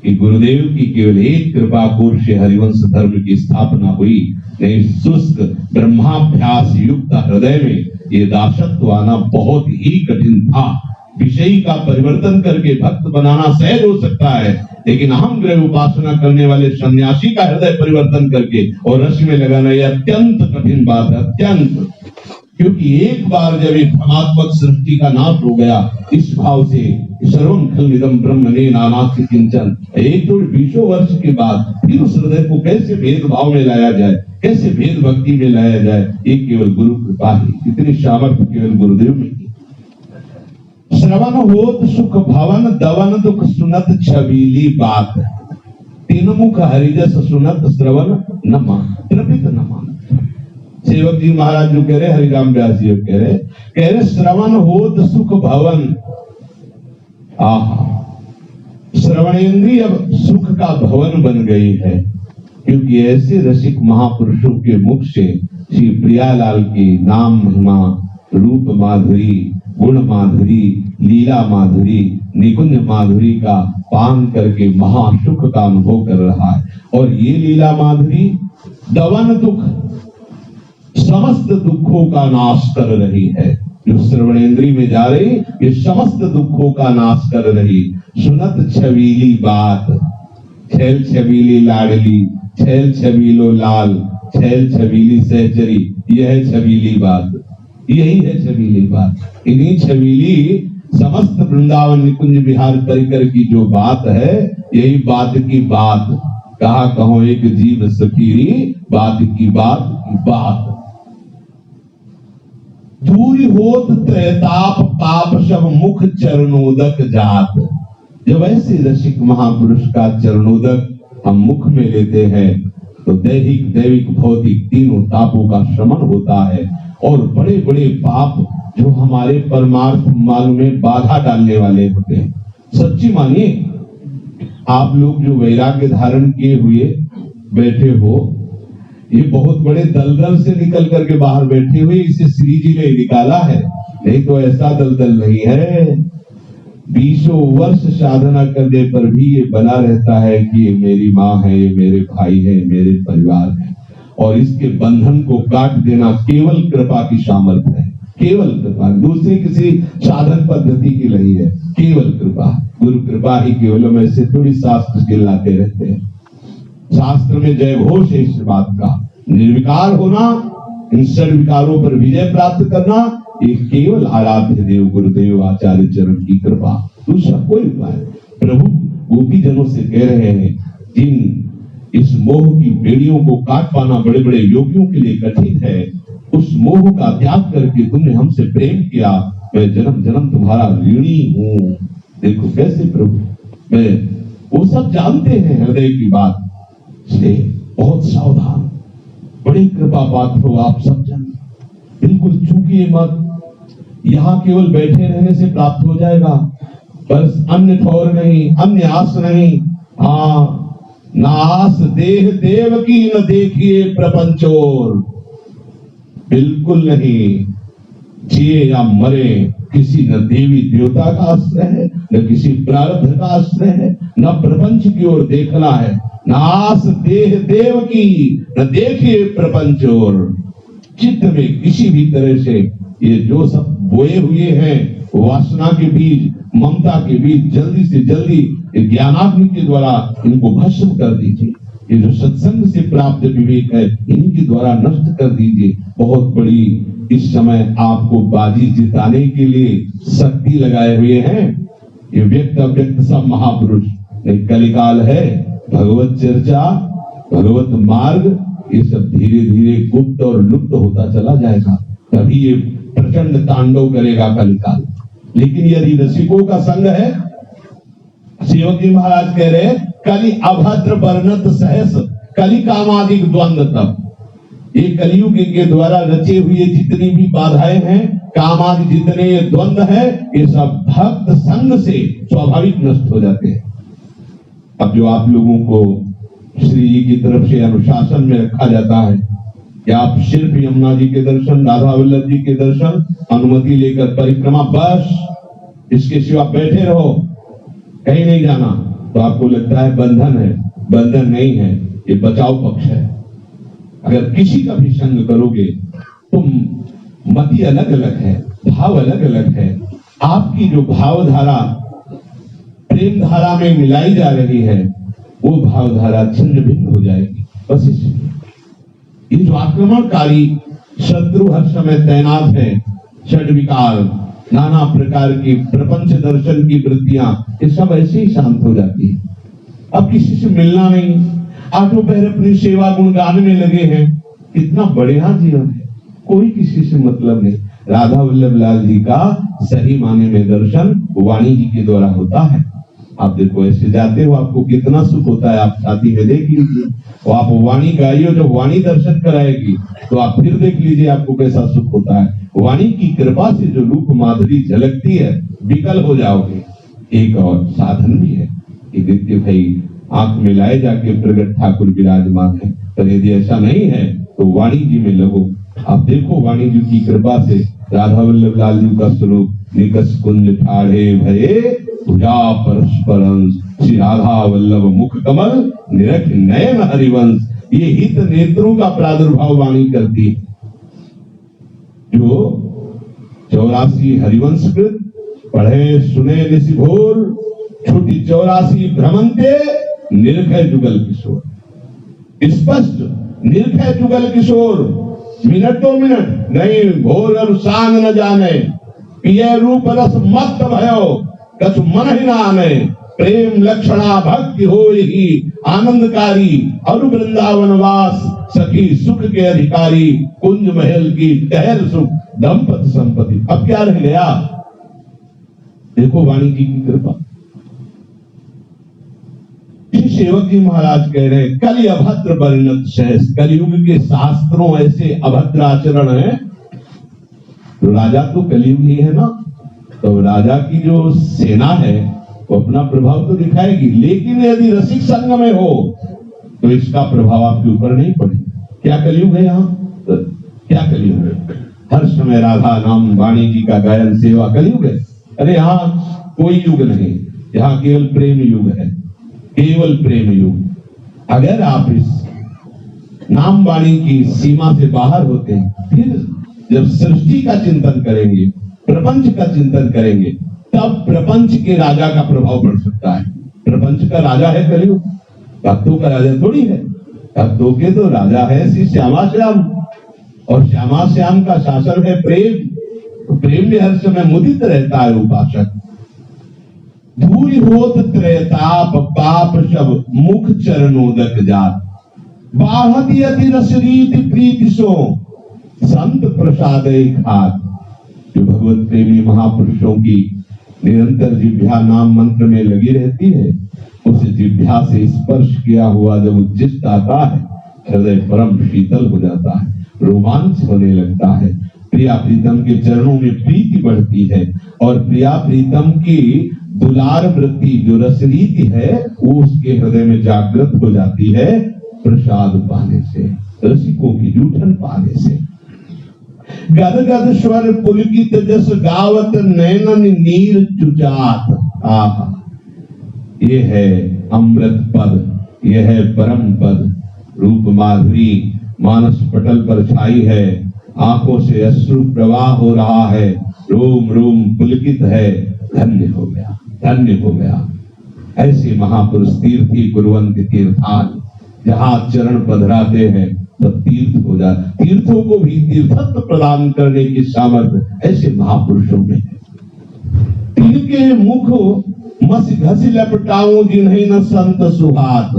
[SPEAKER 1] कि गुरुदेव की केवल एक कृपा कोर से हरिवंश धर्म की स्थापना हुई। नहीं, शुष्क ब्रह्माभ्यास युक्त हृदय में ये दासत्व आना बहुत ही कठिन था। विषयी का परिवर्तन करके भक्त बनाना सहज हो सकता है, लेकिन अहम ग्रह उपासना करने वाले सन्यासी का हृदय परिवर्तन करके और रस में लगाना यह अत्यंत कठिन बात है, अत्यंत। क्योंकि एक बार जब ये भ्रमात्मक सृष्टि का नाश हो गया इस भाव से, सर्वं खल्विदं ब्रह्मणे नानास्ति किंचन, 1-2 वर्ष के बाद फिर उस हृदय को कैसे भेदभाव में लाया जाए, कैसे भेद भक्ति में लाया जाए, ये केवल गुरु कृपा ही। इतनी सामर्थ्य केवल गुरुदेव में। श्रवण होत सुख भवन, दवन दुख सुनत छबीली बात। तीन मुख हरिजस सुनत श्रवण न मान, तृपित न मान। सेवक जी महाराज जो कह रहे, हरिराम व्यास जी कह रहे श्रवण होत सुख भवन। श्रवणेन्द्रिय अब सुख का भवन बन गई है, क्योंकि ऐसे रसिक महापुरुषों के मुख से श्री प्रियालाल की नाम महिमा, रूप माधुरी, गुण माधुरी, लीला माधुरी, निकुंज माधुरी का पान करके महासुख का अनुभव कर रहा है। और ये लीला माधुरी दवन दुख, समस्त दुखों का नाश कर रही है। जो श्रवणेन्द्रिय में जा रही, ये समस्त दुखों का नाश कर रही। सुनत छबीली बात, छैल छबीली लाडली, छैल छबीलो लाल, छैल छबीली सहचरी, यह छबीली बात, यही है छबीली बात। इन्हीं छबीली समस्त वृंदावन निकुंज विहार परिकर की जो बात है, यही बात की बात। कहा कहो एक जीव सखीरी, बात की बात की बात। दूरी होत त्रैताप पाप सब मुख चरणोदक जात। जब ऐसे रसिक महापुरुष का चरणोदक हम मुख में लेते हैं तो दैहिक दैविक भौतिक तीनों तापों का शमन होता है। और बड़े बड़े पाप जो हमारे परमार्थ मार्ग में बाधा डालने वाले होते हैं, सच्ची मानिए, आप लोग जो वैराग्य धारण किए हुए बैठे हो, ये बहुत बड़े दलदल से निकल करके बाहर बैठे हुए, इसे श्री जी ने निकाला है, नहीं तो ऐसा दलदल नहीं है। 20 वर्ष साधना करने पर भी ये बना रहता है कि ये मेरी माँ है, ये मेरे भाई है, मेरे परिवार है। और इसके बंधन को काट देना केवल कृपा की सामर्थ्य है, केवल कृपा, दूसरी किसी साधन पद्धति की नहीं है, केवल कृपा। गुरु कृपा ही केवलम, ऐसे थोड़ी शास्त्र चिल्लाते रहते हैं। शास्त्र में जय घोष है इस बात का। निर्विकार होना, इन षड विकारों पर विजय प्राप्त करना, ये केवल आराध्य देव गुरुदेव आचार्य चरण की कृपा, दूसरा कोई उपाय। प्रभु गोपी जनों से कह रहे हैं, जिन इस मोह की बेड़ियों को काट पाना बड़े बड़े योगियों के लिए कठिन है, उस मोह का त्याग करके तुमने हमसे प्रेम किया, मैं जन्म जन्म तुम्हारा ऋणी हूं। देखो कैसे प्रभु, मैं, वो सब जानते हैं हृदय की बात, इसलिए बहुत सावधान, बड़ी कृपा पात्र हो आप सब जन, बिल्कुल चूकिए मत। यहाँ केवल बैठे रहने से प्राप्त हो जाएगा, बस अन्य ठौर नहीं, अन्य आस नहीं। हाँ, नास देह देव की न देखिए प्रपंचोर, बिल्कुल नहीं। जिए या मरे, किसी न देवी देवता का आश्रय है, न किसी प्रारब्ध का आश्रय है, न प्रपंच की ओर देखना है। नास देह देव की न देखिए प्रपंच ओर। चित्त में किसी भी तरह से ये जो सब बोए हुए हैं वासना के बीज, ममता के बीज, जल्दी से जल्दी ज्ञानाग्नि के द्वारा इनको भस्म कर दीजिए। ये जो सत्संग से प्राप्त विवेक है, इनके द्वारा नष्ट कर दीजिए। बहुत बड़ी इस समय आपको बाजी जिताने के लिए शक्ति लगाए हुए हैं ये व्यक्त अव्यक्त सब महापुरुष। कलिकाल है, भगवत चर्चा, भगवत मार्ग, ये सब धीरे धीरे गुप्त और लुप्त होता चला जाएगा। तभी ये प्रचंड तांडव करेगा कलिकाल। लेकिन यदि रसिकों का संग है, सेवक जी महाराज कह रहे कलि अभद्र वर्णत सहस कलि कामादिक द्वंद्व तब। ये कलयुग के द्वारा रचे हुए जितनी भी बाधाएं हैं, कामादि जितने ये द्वंद्व है, ये सब भक्त संग से स्वाभाविक नष्ट हो जाते हैं। अब जो आप लोगों को श्री जी की तरफ से अनुशासन में रखा जाता है कि आप सिर्फ यमुना जी के दर्शन, राधा वल्लभ जी के दर्शन, अनुमति लेकर परिक्रमा, बस इसके सिवा बैठे रहो, कहीं नहीं जाना, तो आपको लगता है बंधन है। बंधन नहीं है, ये बचाव पक्ष है। अगर किसी का भी संग करोगे तो मति अलग अलग है, भाव अलग अलग है। आपकी जो भावधारा प्रेम धारा में मिलाई जा रही है, वो भावधारा छिन्न भिन्न हो जाएगी। बस इसलिए ये जो आक्रमणकारी शत्रु हर समय तैनात है, षड विकार, नाना प्रकार की प्रपंच दर्शन की वृत्तियां, ये सब ऐसे ही शांत हो जाती है। अब किसी से मिलना नहीं, आठों पहर अपनी सेवा गुणगान में लगे हैं, कितना बढ़िया जीवन है, कोई किसी से मतलब नहीं। राधा वल्लभ लाल जी का सही माने में दर्शन वाणी जी के द्वारा होता है। आप देखो ऐसे जाते हो, आपको कितना सुख होता है, आप साथी में देख लीजिए। और आप वाणी गाइयो, जब वाणी दर्शन कराएगी तो आप फिर देख लीजिए आपको कैसा सुख होता है। वाणी की कृपा से जो रूप माधुरी झलकती है, विकल हो जाओगे। एक और साधन भी है कि देखते भाई आंख में लाए जाके प्रगट ठाकुर विराजमान है, पर यदि ऐसा नहीं है तो वाणी जी में लगो। आप देखो वाणी जी की कृपा से राधा वल्लभ लाल जी का स्वरूप निकस कुंज ठाढ़े भये भुजा परस्परंस, श्री राधा वल्लभ मुख कमल निरख नयन हरिवंश। ये हित नेत्रों का प्रादुर्भाव वाणी करती है। जो 84 हरिवंशकृत पढ़े सुने निशि भोर, छुटी 84 भ्रमंते निर्भय जुगल किशोर। स्पष्ट निर्भय जुगल किशोर, मिनटों मिनट नहीं, भोर और सांग न जाने, पिय रूप रस मत भयो कछु मन ही न आने। प्रेम लक्षणा भक्ति हो ही आनंदकारी, और वृंदावन वास सखी सुख के अधिकारी। कुंज महल की टहल सुख दंपति संपत्ति। अब क्या रह गया? देखो वाणी जी की कृपा। सेवक जी महाराज कह रहे कलि अभद्र वर्णत सहस। कलयुग के शास्त्रों ऐसे अभद्र आचरण है। तो राजा तो कलयुग ही है ना, तो राजा की जो सेना है वो अपना प्रभाव तो दिखाएगी, लेकिन यदि रसिक संग में हो तो इसका प्रभाव आपके ऊपर नहीं पड़ेगा। क्या कलयुग है यहाँ? तो क्या कलयुग है? हर समय राधा नाम वाणी जी का गायन सेवा कलयुग है? अरे यहाँ कोई युग नहीं, यहाँ केवल प्रेम युग है, केवल प्रेम युग। अगर आप इस नाम वाणी की सीमा से बाहर होते हैं, फिर जब सृष्टि का चिंतन करेंगे, प्रपंच का चिंतन करेंगे, तब प्रपंच के राजा का प्रभाव पड़ सकता है। प्रपंच का राजा है कलयुग, भक्तों का राजा थोड़ी है। भक्तों के तो राजा है श्री श्यामा श्याम, और श्यामा श्याम का शासन है प्रेम। तो प्रेम में हर समय मुदित रहता है उपासक। धूल होत त्रयताप पाप सब मुख चरणोदक जात, बाहत यति रस रीति प्रीति सो संत प्रसाद खात। जो भगवत प्रेमी महापुरुषों की निरंतर जिह्वा नाम मंत्र में लगी रहती है, उस जिह्वा से स्पर्श किया हुआ जब उच्चिष्ट आता है, हृदय परम शीतल हो जाता है, रोमांच होने लगता है। प्रिया प्रीतम के चरणों में प्रीति बढ़ती है, और प्रिया प्रीतम की दुलार वृत्ति जो रसरीति है वो उसके हृदय में जागृत हो जाती है, प्रसाद पाने से, रसिकों की जूठन पाने से। गद गद स्वर पुलकित जस गावत नैनन नीर चुचात। आहा, ये है अमृत पद, ये है परम पद। रूप माधुरी मानस पटल पर छाई है, आंखों से अश्रु प्रवाह हो रहा है, रोम रोम पुलकित है। धन्य हो गया, धन्य हो गया। ऐसे महापुरुष तीर्थी कुर्वन्त तीर्थान, जहां चरण पधराते हैं तब तीर्थ हो जाए। तीर्थों को भी तीर्थत्व प्रदान करने की सामर्थ्य ऐसे महापुरुषों में है। तिनके मुख मस घसी लपटाऊं जिन्हें न संत सुहात।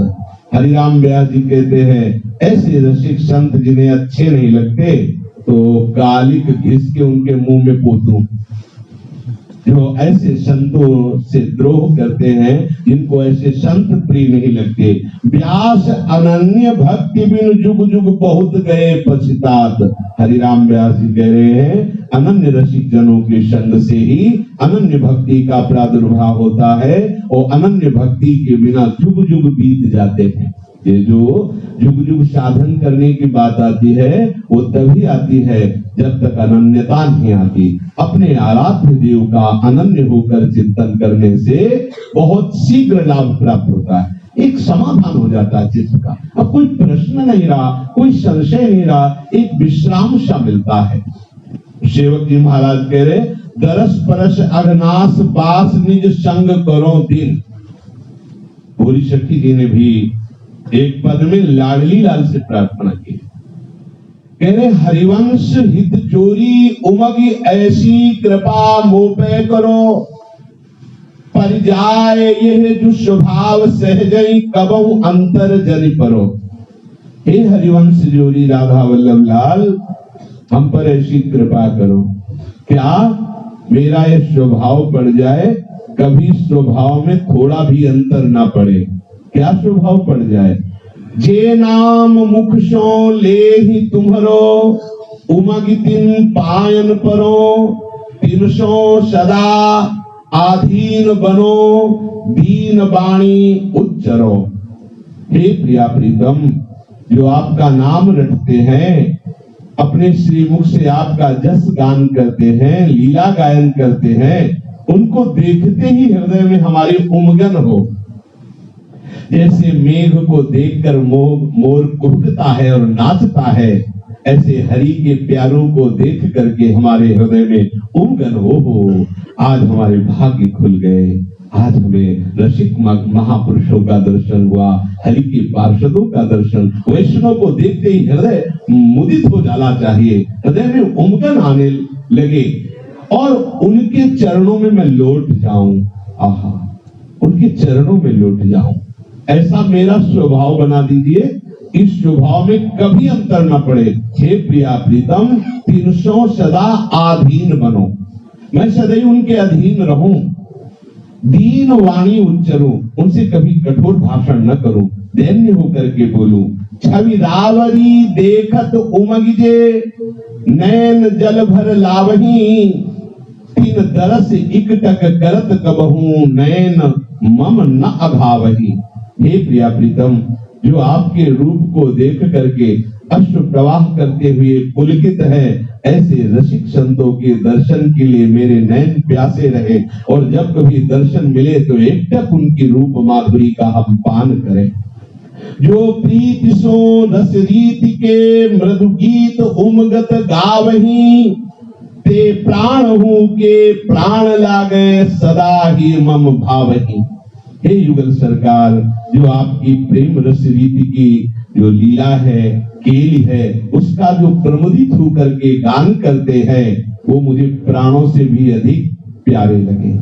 [SPEAKER 1] हरिराम व्यास जी कहते हैं ऐसे रसिक संत जिन्हें अच्छे नहीं लगते तो कालिक घिस के उनके मुंह में पोतूं। जो ऐसे संतों से द्रोह करते हैं, जिनको ऐसे संत प्रिय नहीं लगते। व्यास अनन्य भक्ति बिन जुग जुग बहुत गए पछतात। हरिराम व्यास जी कह रहे हैं, अनन्य रसिक जनों के संग से ही अनन्य भक्ति का प्रादुर्भाव होता है, और अनन्य भक्ति के बिना जुग जुग बीत जाते हैं। ये जो जुग जुग साधन करने की बात आती है, वो तभी आती है जब तक अनन्यता नहीं आती। अपने आराध्य देव का अनन्य होकर चिंतन करने से बहुत शीघ्र लाभ प्राप्त होता है, एक समाधान हो जाता है चित्त का। अब कोई प्रश्न नहीं रहा, कोई संशय नहीं रहा, एक विश्राम सा मिलता है। सेवक जी महाराज कह रहे, दरस परस अघनास बास निज संग करो दिन। पूरी सखी जी ने भी एक पद में लाडली लाल से प्रार्थना की, कह रहे, हरिवंश हित चोरी उमगी ऐसी कृपा मोपे करो, पर जाए यह जो स्वभाव सहजई कबहु अंतर जनि परो। हे हरिवंश जोरी राधा वल्लभ लाल, हम पर ऐसी कृपा करो, क्या मेरा ये स्वभाव पड़ जाए, कभी स्वभाव में थोड़ा भी अंतर ना पड़े। क्या स्वभाव पड़ जाए? जे नाम मुख सो ले ही तुम्हरो, उमगी तिन पायन परो, तिन सो सदा आधीन बनो, दीन बाणी उच्चरो। हे प्रिया प्रीतम, जो आपका नाम रटते हैं, अपने श्रीमुख से आपका जस गान करते हैं, लीला गायन करते हैं, उनको देखते ही हृदय में हमारी उमगन हो। जैसे मेघ को देखकर मोर कुहकता है और नाचता है, ऐसे हरि के प्यारों को देख करके हमारे हृदय में उमगन हो। आज हमारे भाग्य खुल गए, आज हमें रसिक महापुरुषों का दर्शन हुआ, हरि के पार्षदों का दर्शन। वैष्णव को देखते ही हृदय मुदित हो जाना चाहिए, हृदय में उमगन आने लगे और उनके चरणों में मैं लौट जाऊं। आहा, उनके चरणों में लौट जाऊं, ऐसा मेरा स्वभाव बना दीजिए, इस स्वभाव में कभी अंतर न पड़े। हे प्रिया प्रीतम, 300 सदा आधीन बनो, मैं सदैव उनके अधीन रहूं, दीन वाणी उच्चरूं, उनसे कभी कठोर भाषण न करूं, दैन्य होकर के बोलूं। छवि रावरी देखत उमगिजे, नैन जल भर लावही, तीन दरस इकटक करत कबहू, नैन मम न अघावही। हे प्रिया प्रीतम, जो आपके रूप को देख करके अश्रु प्रवाह करते हुए पुलकित है, ऐसे रसिक संतों के दर्शन के लिए मेरे नैन प्यासे रहे, और जब कभी दर्शन मिले तो एकटक उनकी रूप माधुरी का हम पान करें। जो प्रीति सो रस रीति के मृदु गीत उमगत गावही, ते प्राण हूं के प्राण लागे सदा ही मम भावही। हे युगल सरकार, जो आपकी प्रेम रस रीति की जो लीला है, केली है, उसका जो प्रमुदित होकर के गान करते हैं, वो मुझे प्राणों से भी अधिक प्यारे लगे।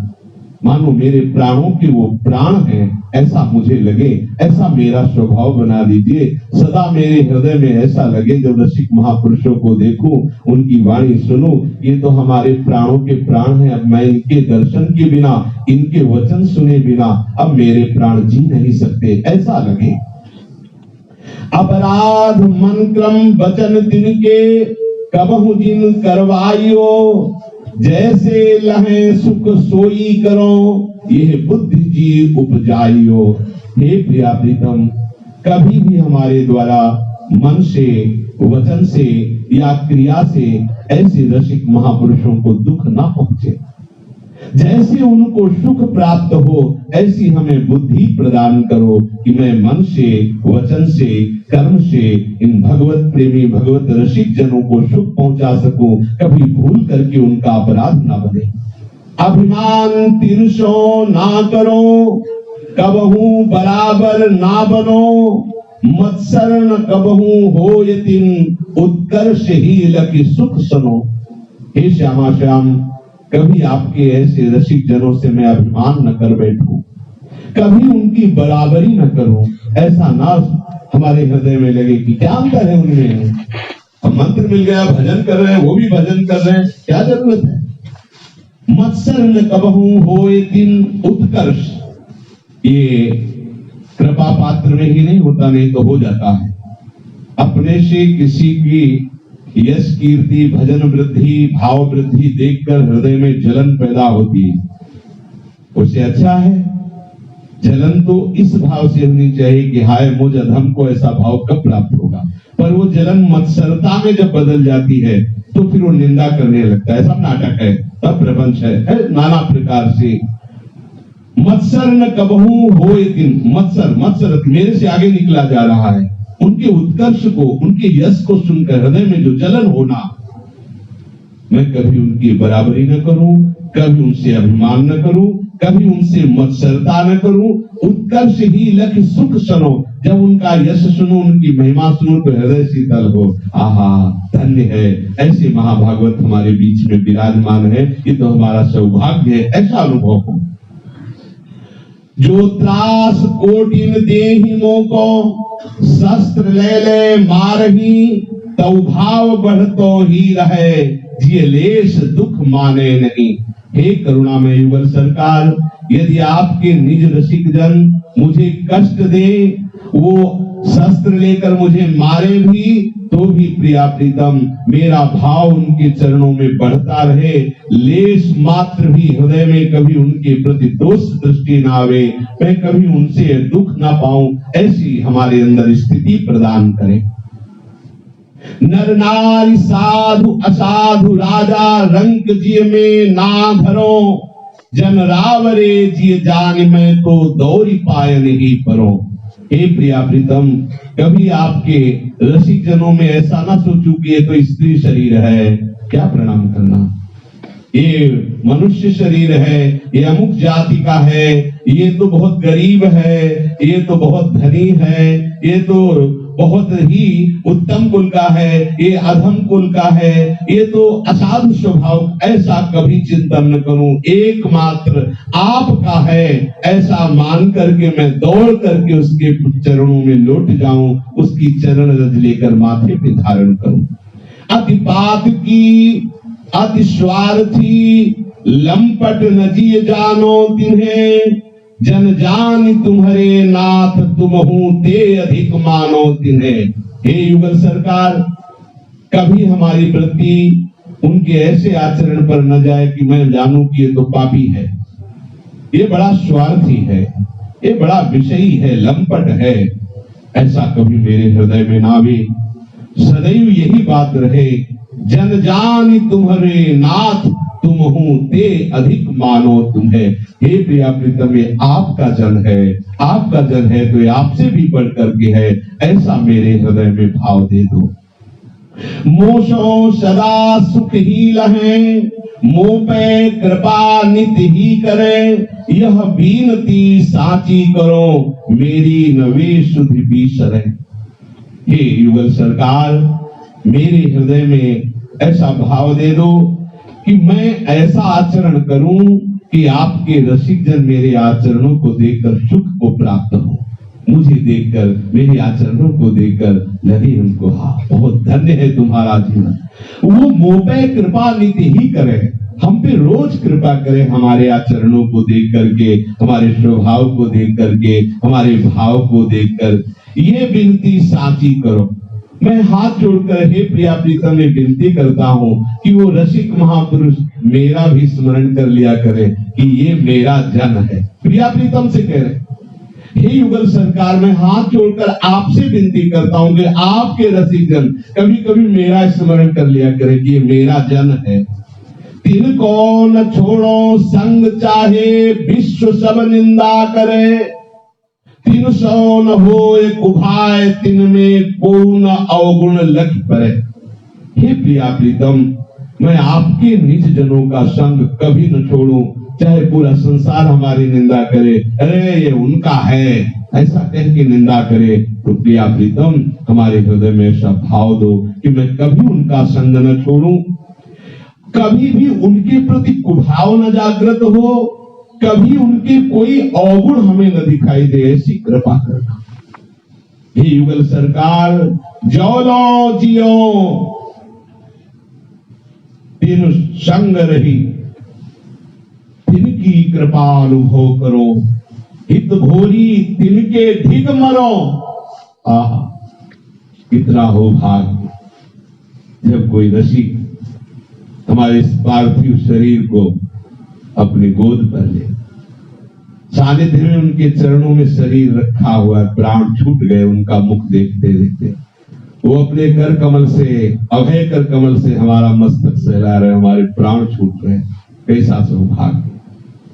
[SPEAKER 1] मानो मेरे प्राणों के वो प्राण हैं, ऐसा मुझे लगे, ऐसा मेरा स्वभाव बना दीजिए। सदा मेरे हृदय में ऐसा लगे, जब रसिक महापुरुषों को देखूं, उनकी वाणी सुनूं, ये तो हमारे प्राणों के प्राण हैं, अब मैं इनके दर्शन के बिना, इनके वचन सुने बिना अब मेरे प्राण जी नहीं सकते, ऐसा लगे। अपराध मन क्रम वचन तिनके, कबहु जिन करवाइयो, जैसे लहे सुख सोई करो, यह बुद्धि जी उपजाइयो। हे प्रिया प्रीतम, कभी भी हमारे द्वारा मन से, वचन से या क्रिया से ऐसे रसिक महापुरुषों को दुख ना पहुंचे। जैसे उनको सुख प्राप्त हो, ऐसी हमें बुद्धि प्रदान करो कि मैं मन से, वचन से, कर्म से इन भगवत प्रेमी, भगवत रसिक जनों को सुख पहुंचा सकूं, कभी भूल करके उनका अपराध ना बने। अभिमान 300 ना करो, कबहू बराबर ना बनो, मत्सरण कबहू हो यतिन, उत्कर्ष ही लकी सुख सनो। हे श्यामा श्याम, कभी आपके ऐसे रसिक जनों से मैं अभिमान न कर बैठूं, कभी उनकी बराबरी न करूं, ऐसा ना हमारे हृदय में लगे कि क्या अंतर है उनमें। अब मंत्र मिल गया, भजन कर रहे हैं, वो भी भजन कर रहे हैं, क्या जरूरत है। मत्सर न कबहू होए तिन उत्कर्ष। ये कृपा पात्र में ही नहीं होता, नहीं तो हो जाता है। अपने से किसी की यश कीर्ति भजन वृद्धि भाव वृद्धि देखकर हृदय में जलन पैदा होती है, उससे अच्छा है जलन तो इस भाव से होनी चाहिए कि हाय मुझ अधम को ऐसा भाव कब प्राप्त होगा। पर वो जलन मत्सरता में जब बदल जाती है तो फिर वो निंदा करने लगता है। सब नाटक है, सब प्रपंच है नाना प्रकार से। मत्सर न कबहू होए तिन, मत्सर मत्सर मेरे से आगे निकला जा रहा है, उनके उत्कर्ष को उनके यश को सुनकर हृदय में जो जलन होना, मैं कभी उनकी बराबरी न करूं, कभी उनसे अभिमान न करूं, कभी उनसे मत्सरता न करूं। उत्कर्ष ही लख सुख सुनो, जब उनका यश सुनो उनकी महिमा सुनो तो हृदय शीतल हो। आहा धन्य है, ऐसे महाभागवत हमारे बीच में विराजमान है, ये तो हमारा सौभाग्य है ऐसा अनुभव हो। जो त्रास कोटिन देहि मोको, शस्त्र ले ले मारही, तव भाव बढ़तो ही रहे, जिये लेश दुख माने नहीं। हे करुणामय युगल सरकार, यदि आपके निज रसिक जन मुझे कष्ट दे, वो शस्त्र लेकर मुझे मारे भी, तो भी प्रिया प्रीतम मेरा भाव उनके चरणों में बढ़ता रहे, लेश मात्र भी हृदय में कभी उनके प्रति दोष दृष्टि ना आवे, मैं कभी उनसे दुख ना पाऊं, ऐसी हमारे अंदर स्थिति प्रदान करें। नर नारी साधु असाधु राजा रंक जिय में ना धरो, जन रावरे जिय जान में तो दौरी पाय नहीं परो। हे प्रिया प्रीतम, कभी आपके रसिक जनों में ऐसा ना सोचू कि ये तो स्त्री शरीर है, क्या प्रणाम करना, ये मनुष्य शरीर है, ये अमुक जाति का है, ये तो बहुत गरीब है, ये तो बहुत धनी है, ये तो बहुत ही उत्तम कुल का है, ये अधम कुल का है, ये तो असाधु स्वभाव, ऐसा कभी चिंतन न करूं। एकमात्र आपका है ऐसा मान करके मैं दौड़ करके उसके चरणों में लौट जाऊं, उसकी चरण रज लेकर माथे पे धारण करूं। अतिपात की अति स्वार्थी लंपट नजी जानो तिन्हें, जन जान तुम्हारे नाथ तुमहु ते अधिक मानो तिन्हें। हे युगल सरकार, कभी हमारी प्रति उनके ऐसे आचरण पर न जाए कि मैं जानूं कि ये तो पापी है, ये बड़ा स्वार्थी है, ये बड़ा विषयी है, लंपट है, ऐसा कभी मेरे हृदय में ना आवे। सदैव यही बात रहे, जन जान तुम्हारे नाथ तुमहु ते अधिक मानो तुम्हें। हे प्रिया प्रीतम, ये आपका जन है, आपका जन है तो ये आपसे भी बढ़ करके है, ऐसा मेरे हृदय में भाव दे दो। मोशो सदा सुख ही लहे, मोह पे कृपा नित ही करे, यह बीनती साची करो, मेरी नवे सुध बीसरे। हे युगल सरकार, मेरे हृदय में ऐसा भाव दे दो कि मैं ऐसा आचरण करूं कि आपके रसिक जन मेरे आचरणों को देखकर सुख को प्राप्त हो, मुझे देखकर मेरे आचरणों को देखकर लगे उनको हाँ बहुत धन्य है तुम्हारा जीवन। वो मोह पे कृपा नीति ही करे, हम पे रोज कृपा करे, हमारे आचरणों को देख करके, हमारे स्वभाव को देख करके, हमारे भाव को देखकर ये विनती साची करो। मैं हाथ जोड़कर हे प्रिया प्रीतम में विनती करता हूँ कि वो रसिक महापुरुष मेरा भी स्मरण कर लिया करे कि ये मेरा जन है। प्रिया प्रीतम से कह रहे, हे युगल सरकार, मैं हाथ जोड़कर आपसे विनती करता हूँ कि आपके रसिक जन कभी कभी मेरा स्मरण कर लिया करे कि ये मेरा जन है। तिन को न छोड़ो संग चाहे विश्व सब निंदा करे, तीन सौ न होए कुभाए तिन में को न अवगुण लख परे। हे प्रिया प्रीतम, मैं आपके निज जनों का संग कभी न छोड़ूं, चाहे पूरा संसार हमारी निंदा करे, अरे ये उनका है ऐसा कह के निंदा करे, तो प्रिया प्रीतम हमारे हृदय में ऐसा भाव दो कि मैं कभी उनका संग न छोड़ूं, कभी भी उनके प्रति कुभाव न जागृत हो, कभी उनके कोई अवगुण हमें न दिखाई दे, ऐसी कृपा करना। हे युगल सरकार, जौलो जियो, तीन संग रही, तिनकी कृपा अनुभव करो, हित भोरी तिनके ढिग मरो। आह, कितना हो भाग्य जब कोई रसिक हमारे इस पार्थिव शरीर को अपनी गोद पर ले। सानिध्य में उनके चरणों में शरीर रखा हुआ है, प्राण छूट गए उनका मुख देखते देखते। वो अपने कर कमल से, अभय कर कमल से हमारा मस्तक सहला रहे, हमारे प्राण छूट रहे। कैसा सौभाग्य,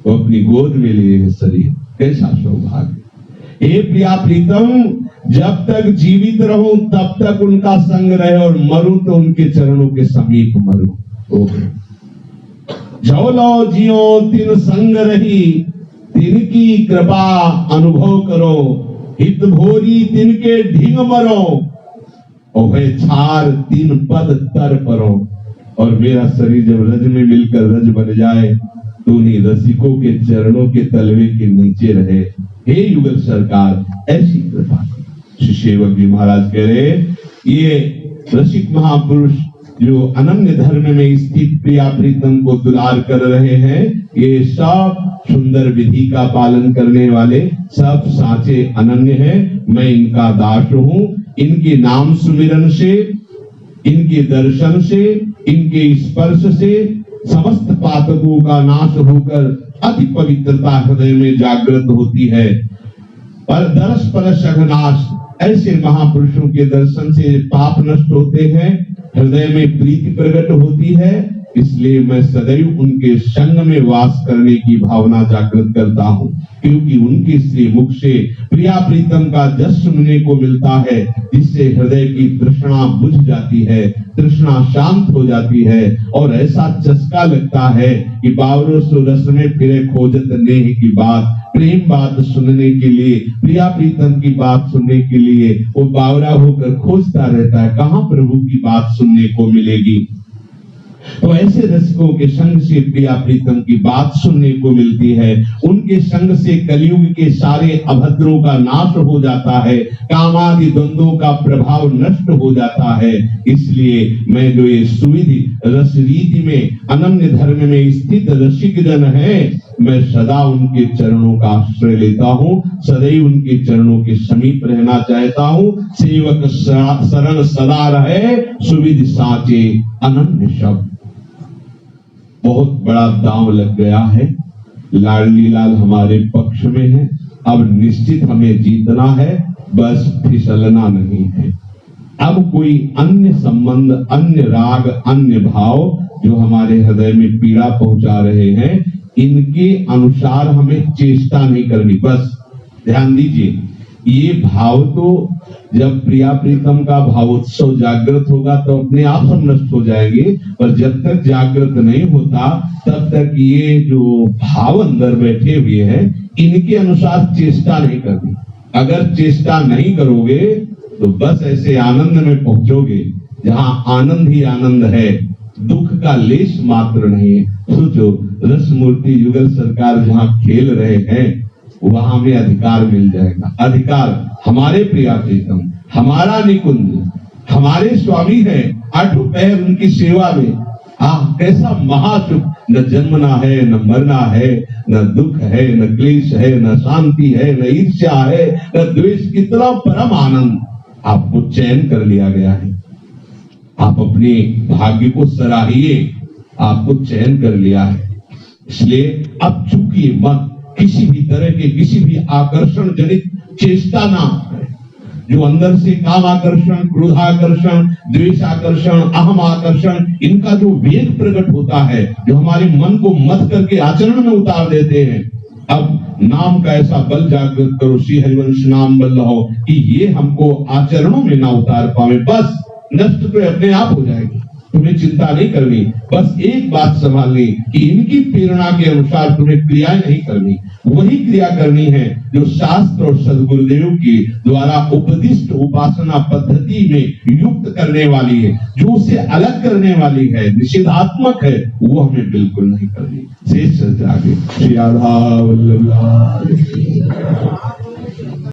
[SPEAKER 1] वो अपनी गोद में लिए है शरीर, कैसा सौभाग्य। हे प्रिया प्रीतम, जब तक जीवित रहूं तब तक उनका संग रहे, और मरूं तो उनके चरणों के समीप मरूं। जो लो जियो तिन संग रही, तिनकी कृपा अनुभव करो, हित भोरी तिनके ढिंग मरो, ओहे छार तीन पद तर परो। और मेरा शरीर जब रज में मिलकर रज बन जाए तो उन्हीं रसिकों के चरणों के तलवे के नीचे रहे। हे युगल सरकार, ऐसी कृपा। श्री सेवक जी महाराज कह रहे, ये रसिक महापुरुष जो अनन्य धर्म में स्थित प्रिया प्रीतम को दुलार कर रहे हैं, ये सब सुंदर विधि का पालन करने वाले, सब साचे अनन्य हैं। मैं इनका दास हूं। इनके नाम सुमिरन से, इनके दर्शन से, इनके स्पर्श से समस्त पातकों का नाश होकर अति पवित्रता हृदय में जागृत होती है। पर दर्श परश अघनाश, ऐसे महापुरुषों के दर्शन से पाप नष्ट होते हैं, हृदय में प्रीति प्रकट होती है। इसलिए मैं सदैव उनके संग में वास करने की भावना जागृत करता हूँ, क्योंकि उनके श्री मुख से प्रिया प्रीतम का जस सुनने को मिलता है, जिससे हृदय की तृष्णा बुझ जाती है, तृष्णा शांत हो जाती है, और ऐसा चस्का लगता है कि बावरों सो रस में फिरे खोजत नेह की बात। प्रेम बात सुनने के लिए, प्रिया प्रीतम की बात सुनने के लिए वो बावरा होकर खोजता रहता है, कहाँ प्रभु की बात सुनने को मिलेगी। तो ऐसे रसिकों के संग से प्रिया प्रीतम की बात सुनने को मिलती है। उनके संग से कलयुग के सारे अभद्रों का नाश हो जाता है, कामादि द्वंद्वों का प्रभाव नष्ट हो जाता है। इसलिए मैं जो ये सुविधि रस रीति में अनन्य धर्म में स्थित रसिक जन है, मैं सदा उनके चरणों का आश्रय लेता हूँ, सदैव उनके चरणों के समीप रहना चाहता हूँ। सेवक शरण सदा रहे, सुविधि साचे अनन्य शब्द। बहुत बड़ा दांव लग गया है, लाडली लाल हमारे पक्ष में है, अब निश्चित हमें जीतना है, बस फिसलना नहीं है। अब कोई अन्य संबंध, अन्य राग, अन्य भाव जो हमारे हृदय में पीड़ा पहुंचा रहे हैं, इनके अनुसार हमें चेष्टा नहीं करनी। बस ध्यान दीजिए, ये भाव तो जब प्रिया प्रीतम का भावोत्सव जागृत होगा तो अपने आप सब नष्ट हो जाएंगे, पर जब तक जागृत नहीं होता तब तक ये जो भाव अंदर बैठे हुए हैं, इनके अनुसार चेष्टा नहीं करनी। अगर चेष्टा नहीं करोगे तो बस ऐसे आनंद में पहुंचोगे जहां आनंद ही आनंद है, दुख का लेश मात्र नहीं है। सोचो, रस मूर्ति युगल सरकार जहां खेल रहे हैं, वहां में अधिकार मिल जाएगा। अधिकार हमारे प्रिया प्रीतम, हमारा निकुंज, हमारे स्वामी है, आठों पैर उनकी सेवा में। कैसा महासुख, न जन्मना है, न मरना है, न दुख है, न क्लेश है, न शांति है, न ईर्ष्या है, न द्वेष। कितना परम आनंद आपको चयन कर लिया गया है। आप अपने भाग्य को सराहिए, आपको चयन कर लिया है। इसलिए अब चूकिए मत, किसी भी तरह के किसी भी आकर्षण जनित चेष्टा ना करें। जो अंदर से काम आकर्षण, क्रोधाकर्षण, द्वेष आकर्षण, अहम आकर्षण, इनका जो वेग प्रकट होता है, जो हमारे मन को मत करके आचरण में उतार देते हैं, अब नाम का ऐसा बल जागृत करो, श्री हरिवंश नाम बल रहो, कि ये हमको आचरणों में ना उतार पावे। बस नष्ट तो अपने आप हो जाएगी, तुम्हें चिंता नहीं करनी। बस एक बात संभालनी कि इनकी प्रेरणा के अनुसार तुम्हें क्रियाएं नहीं करनी, वही क्रिया करनी है जो शास्त्र और सदगुरुदेव के द्वारा उपदिष्ट उपासना पद्धति में युक्त करने वाली है, जो उसे अलग करने वाली है, निषेधात्मक है, वो हमें बिल्कुल नहीं करनी। शेष आगे श्री राधा वल्लभ।